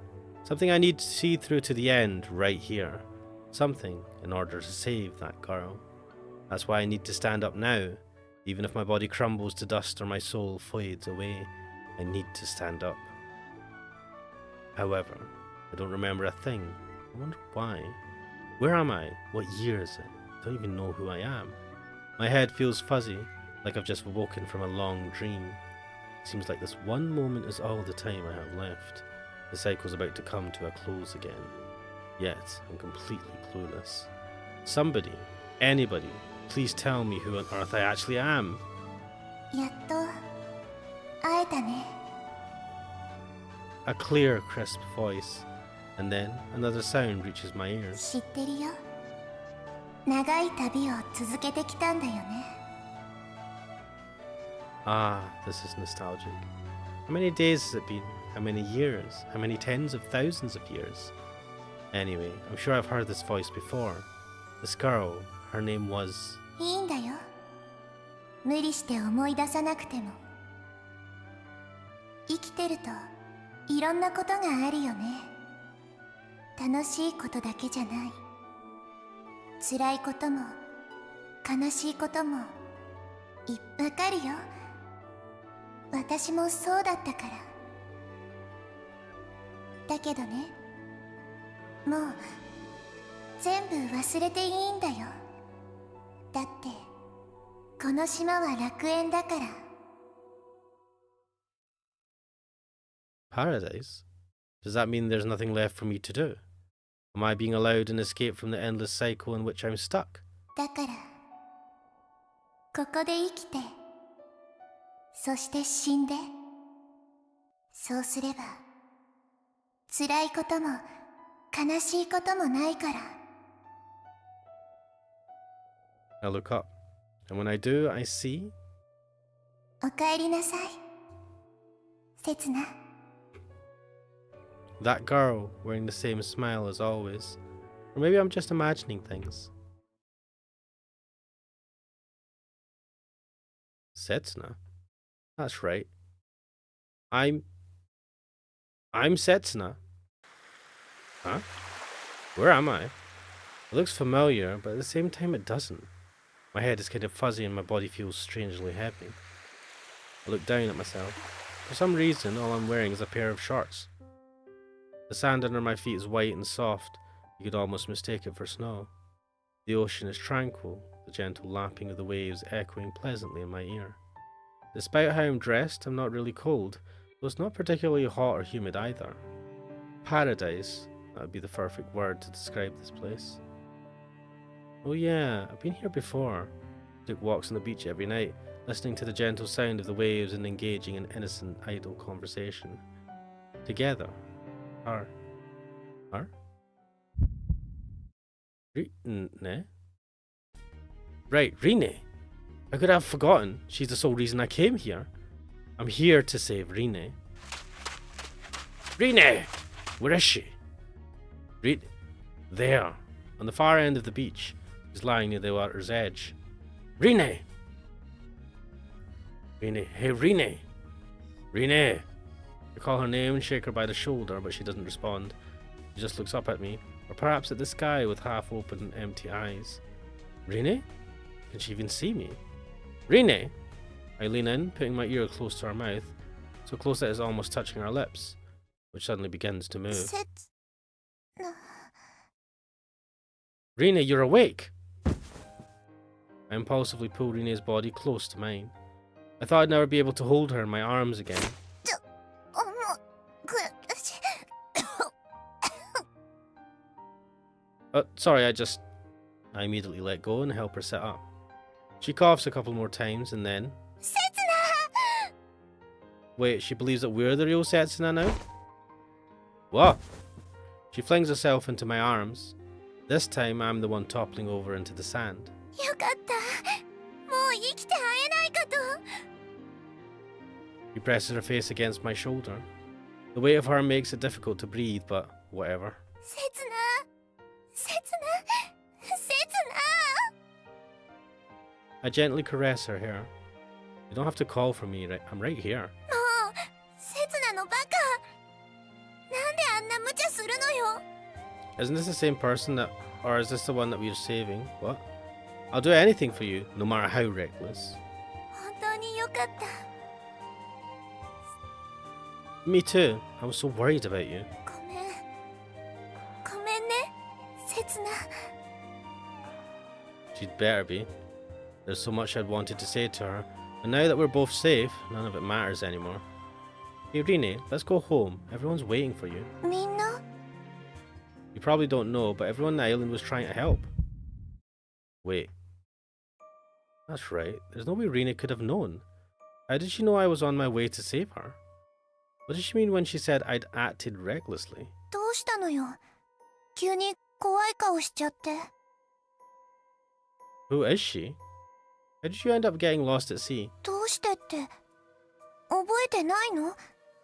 Something I need to see through to the end right here. Something in order to save that girl. That's why I need to stand up now. Even if my body crumbles to dust or my soul fades away, I need to stand up. However, I don't remember a thing. I wonder why. Where am I? What year is it? I don't even know who I am. My head feels fuzzy, like I've just woken from a long dream. It seems like this one moment is all the time I have left. The cycle's about to come to a close again. Yet, I'm completely clueless. Somebody, anybody, please tell me who on earth I actually am. やっと会えたね。 A clear, crisp voice, and then another sound reaches my ears. 知ってるよ。長い旅を続けてきたんだよね。 Ah, this is nostalgic. How many days has it been? How many years? How many tens of thousands of years? Anyway, I'm sure I've heard this voice before. This girl, her name was... いいんだよ。無理して思い出さなくても。生きてるといろんなことがあるよね。楽しいことだけじゃない。辛いことも悲しいこともわかるよ。私もそうだったから。だけどね、もう全部忘れていいんだよ。だってこの島は楽園だから。 Paradise? Does that mean there's nothing left for me to do? Am I being allowed an escape from the endless cycle in which I'm stuck? だからここで生きて、そして死んで、そうすれば辛いことも悲しいこともないから。 I look up, and when I do, I see おかえりなさい、せつな。 that girl wearing the same smile as always. Or maybe I'm just imagining things. Setsuna? That's right. I'm Setsuna. Huh? Where am I? It looks familiar, but at the same time it doesn't. My head is kind of fuzzy and my body feels strangely heavy. I look down at myself. For some reason, all I'm wearing is a pair of shorts. The sand under my feet is white and soft. You could almost mistake it for snow. The ocean is tranquil, the gentle lapping of the waves echoing pleasantly in my ear. Despite how I'm dressed, I'm not really cold, though it's not particularly hot or humid either. Paradise, that would be the perfect word to describe this place. Oh yeah, I've been here before. Duke walks on the beach every night, listening to the gentle sound of the waves and engaging in innocent, idle conversation. Together. Her? Rine? Right, Rine. I could have forgotten. She's the sole reason I came here. I'm here to save Rine. Rine! Where is she? There, on the far end of the beach. She's lying near the water's edge. Rine! Rine, hey Rine! Rine! I call her name and shake her by the shoulder, but she doesn't respond. She just looks up at me, or perhaps at the sky with half-open, empty eyes. Rine? Can she even see me? Rine! I lean in, putting my ear close to her mouth, so close that it's almost touching her lips, which suddenly begins to move. Rine, you're awake! I impulsively pull Rine's body close to mine. I thought I'd never be able to hold her in my arms again. Sorry, I immediately let go and help her sit up. She coughs a couple more times and then... Setsuna! Wait, she believes that we're the real Setsuna now? What? She flings herself into my arms. This time I'm the one toppling over into the sand. よかった。もう生きて会えないかと。 She presses her face against my shoulder. The weight of her makes it difficult to breathe, but whatever. せつな、せつな、せつな。 I gently caress her hair. You don't have to call for me, right? I'm right here. もう、せつなのバカ。なんであんな無茶するのよ。 Isn't this the same person that... Or is this the one that we are saving? What? I'll do anything for you, no matter how reckless. 本当によかった。 Me too. I was so worried about you. ごめん。ごめんね、せつな。 She'd better be. There's so much I'd wanted to say to her, and now that we're both safe, none of it matters anymore. Hey Rine, let's go home. Everyone's waiting for you. みんな You probably don't know, but everyone on the island was trying to help. Wait. That's right. There's no way Rine could have known. How did she know I was on my way to save her? What did she mean when she said I'd acted recklessly? どうしたのよ。急に怖い顔しちゃって。 Who is she? How did you end up getting lost at sea? どうしてって、覚えてないの？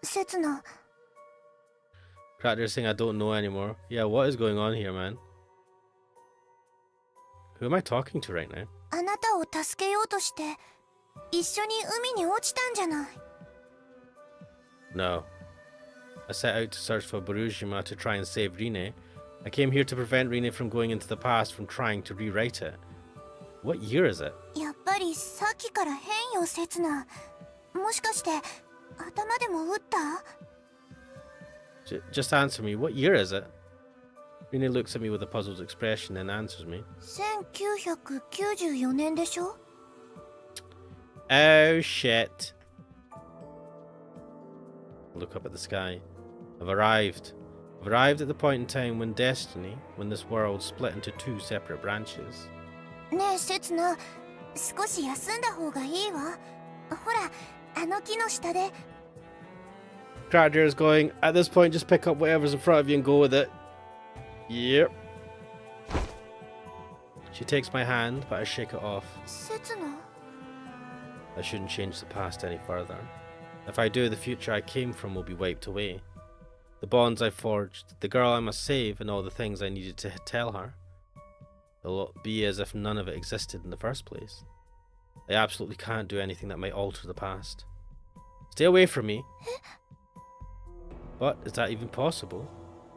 せつな。 Practicing I don't know anymore. Yeah, what is going on here, man? Who am I talking to right now? あなたを助けようとして、一緒に海に落ちたんじゃない。 No. I set out to search for Borujima to try and save Rine. I came here to prevent Rine from going into the past from trying to rewrite it. What year is it? やっぱりさっきから変よ、刹那。もしかして頭でも打った？ Just answer me. What year is it? Rine looks at me with a puzzled expression and answers me. 1994年でしょ？ Oh shit. I look up at the sky. I've arrived. I've arrived at the point in time when destiny, when this world split into two separate branches. ねえ刹那、少し休んだ方がいいわ。ほら、あの木の下で。 Character is going, at this point just pick up whatever's in front of you and go with it. Yep. She takes my hand, but I shake it off. 刹那？ I shouldn't change the past any further. If I do, the future I came from will be wiped away. The bonds I forged, the girl I must save, and all the things I needed to tell her. It'll be as if none of it existed in the first place. I absolutely can't do anything that might alter the past. Stay away from me. But is that even possible?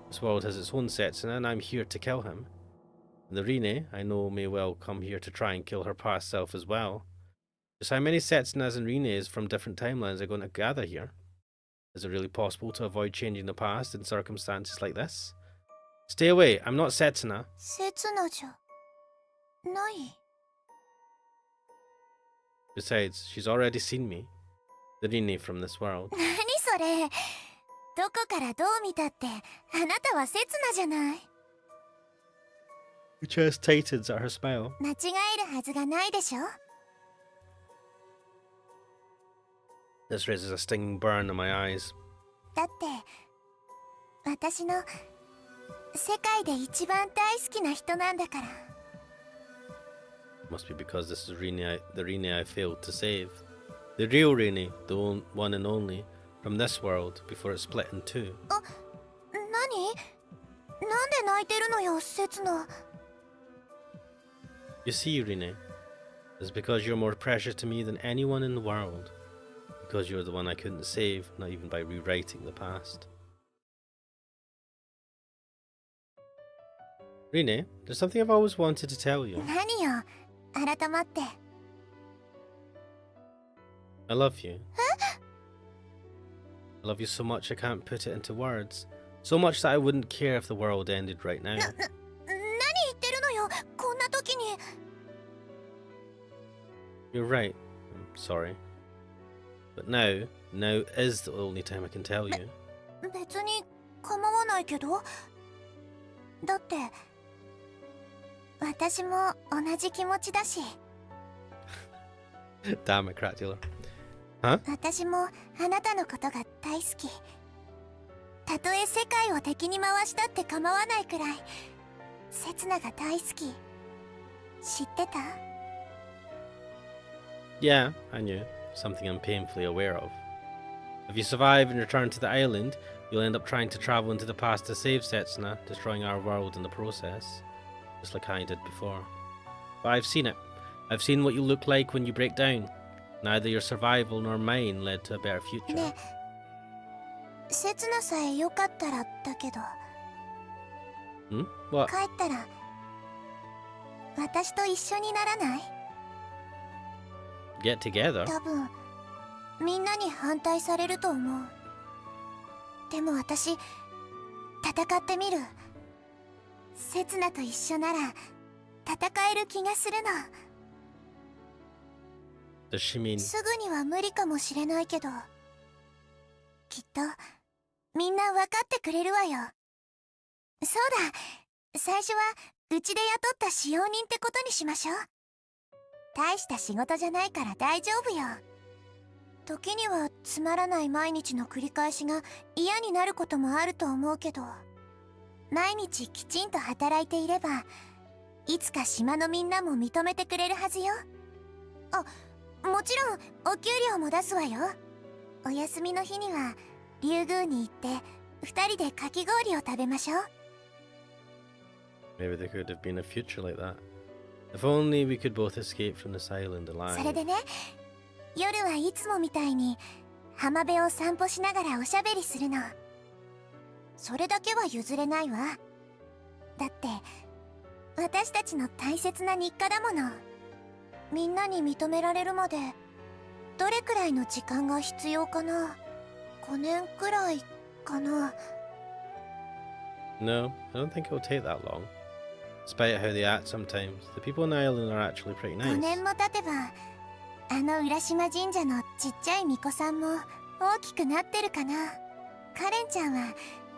This world has its own Setsuna, and I'm here to kill him. And the Rine, I know, may well come here to try and kill her past self as well. Just how many Setsunas and Rines from different timelines are going to gather here? Is it really possible to avoid changing the past in circumstances like this? Stay away, I'm not Setsuna. 刹那じゃない。 Besides, she's already seen me. The Rine from this world. 何それ。どこからどう見たってあなたは刹那じゃない。 Her chest tightens at her smile. 間違えるはずがないでしょ。 This raises a stinging burn in my eyes. だって私の世界で一番大好きな人なんだから。 Must be because this is the Rine I failed to save. The real Rine, the one and only, from this world before it split in two. 何？なんで泣いてるのよ、刹那。 You see, Rine, it's because you're more precious to me than anyone in the world. Because you're the one I couldn't save, not even by rewriting the past. Rine, there's something I've always wanted to tell you. 何よ、改まって。 I love you. I love you so much I can't put it into words. So much that I wouldn't care if the world ended right now. 何言ってるのよ、こんな時に。 You're right. I'm sorry. But now is the only time I can tell you. 別に構わないけど。だって私も同じ気持ちだし。 Damn it, Cratula. Huh? 私もあなたのことが大好き。たとえ世界を敵に回したって構わないくらい刹那が大好き。知ってた？ Yeah, I knew. Something I'm painfully aware of. If you survive and return to the island, you'll end up trying to travel into the past to save Setsuna, destroying our world in the process. Just like I did before. But I've seen it. I've seen what you look like when you break down. Neither your survival nor mine led to a better future. ねえ、刹那さえよかったらだけど。 What? 帰ったら私と一緒にならない？ Get together? 多分みんなに反対されると思う。でも私戦ってみる。刹那と一緒なら戦える気がするの。 Does she mean... すぐには無理かもしれないけど、きっとみんな分かってくれるわよ。そうだ、最初はうちで雇った使用人ってことにしましょう。大した仕事じゃないから大丈夫よ。時にはつまらない毎日の繰り返しが嫌になることもあると思うけど、毎日きちんと働いていればいつか島のみんなも認めてくれるはずよ。あ、もちろんお給料も出すわよ。お休みの日には竜宮に行って2人でかき氷を食べましょう。 Maybe there could have been a future like that. If only we could both escape from this island alive. それでね、夜はいつもみたいに浜辺を散歩しながらおしゃべりするの。それだけは譲れないわ。だって私たちの大切な日課だもの。みんなに認められるまでどれくらいの時間が必要かな。5年くらいかな。 No, I don't think it will take that long. Despite how they act sometimes, the people on the island are actually pretty 5 nice. 年も経てばあの浦島神社のちっちゃい巫女さんも大きくなってるかな。カレンちゃんは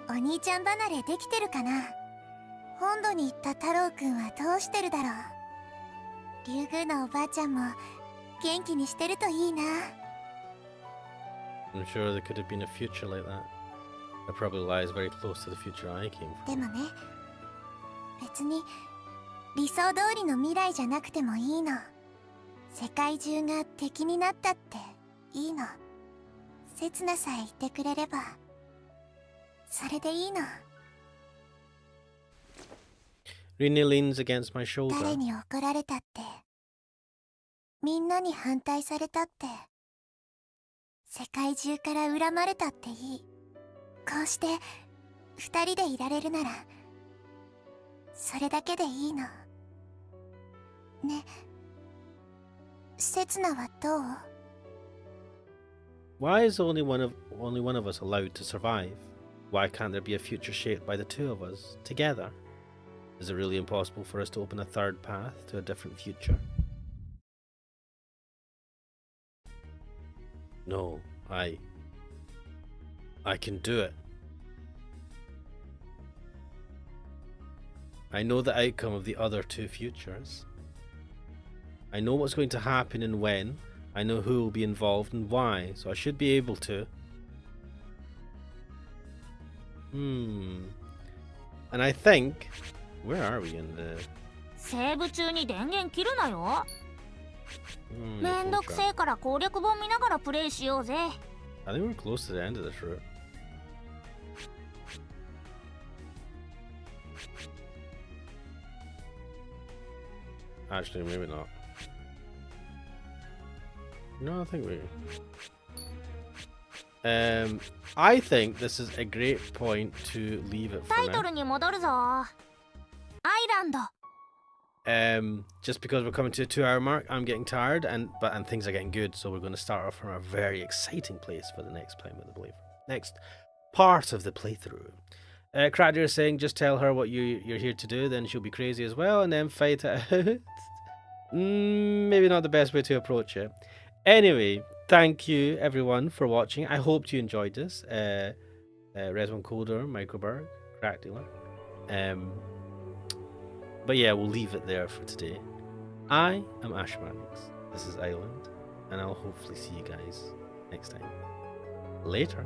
お兄ちゃん離れできてるかな。本土に行った太郎くんはどうしてるだろう。竜宮のおばあちゃんも元気にしてるといいな。 I'm sure there could have been a future like that. It probably lies very close to the future I came で from. もね、別に理想通りの未来じゃなくてもいいの。世界中が敵になったっていいの。刹那さえいてくれればそれでいいの。 Rini leans against my 誰 shoulder. に怒られたって、みんなに反対されたって、世界中から恨まれたっていい。こうして二人でいられるならそれだけでいいのね。刹那はどう？ Why is only one of us allowed to survive? Why can't there be a future shaped by the two of us together? Is it really impossible for us to open a third path to a different future? No, I can do it. I know the outcome of the other two futures. I know what's going to happen and when. I know who will be involved and why, so I should be able to. And I think... Where are we in the... セーブ中に電源切るなよ。 the めんどくせ contract. えから攻略本見ながらプレイしようぜ。 I think we're close to the end of this route. Actually, maybe not. No, I think we... I think this is a great point to leave it タ for イト now. ルに戻るぞ。アイランド。 Just because we're coming to a 2-hour mark, I'm getting tired, and things are getting good, so we're going to start off from a very exciting place for the next next part of the playthrough. Cracker is saying, just tell her what you're here to do, then she'll be crazy as well, and then fight it out. Maybe not the best way to approach it. Anyway, thank you everyone for watching. I hope you enjoyed this. Reswan Coder, Microberg, Crackdula. But yeah, we'll leave it there for today. I am Ashmanix. This is Island, and I'll hopefully see you guys next time. Later.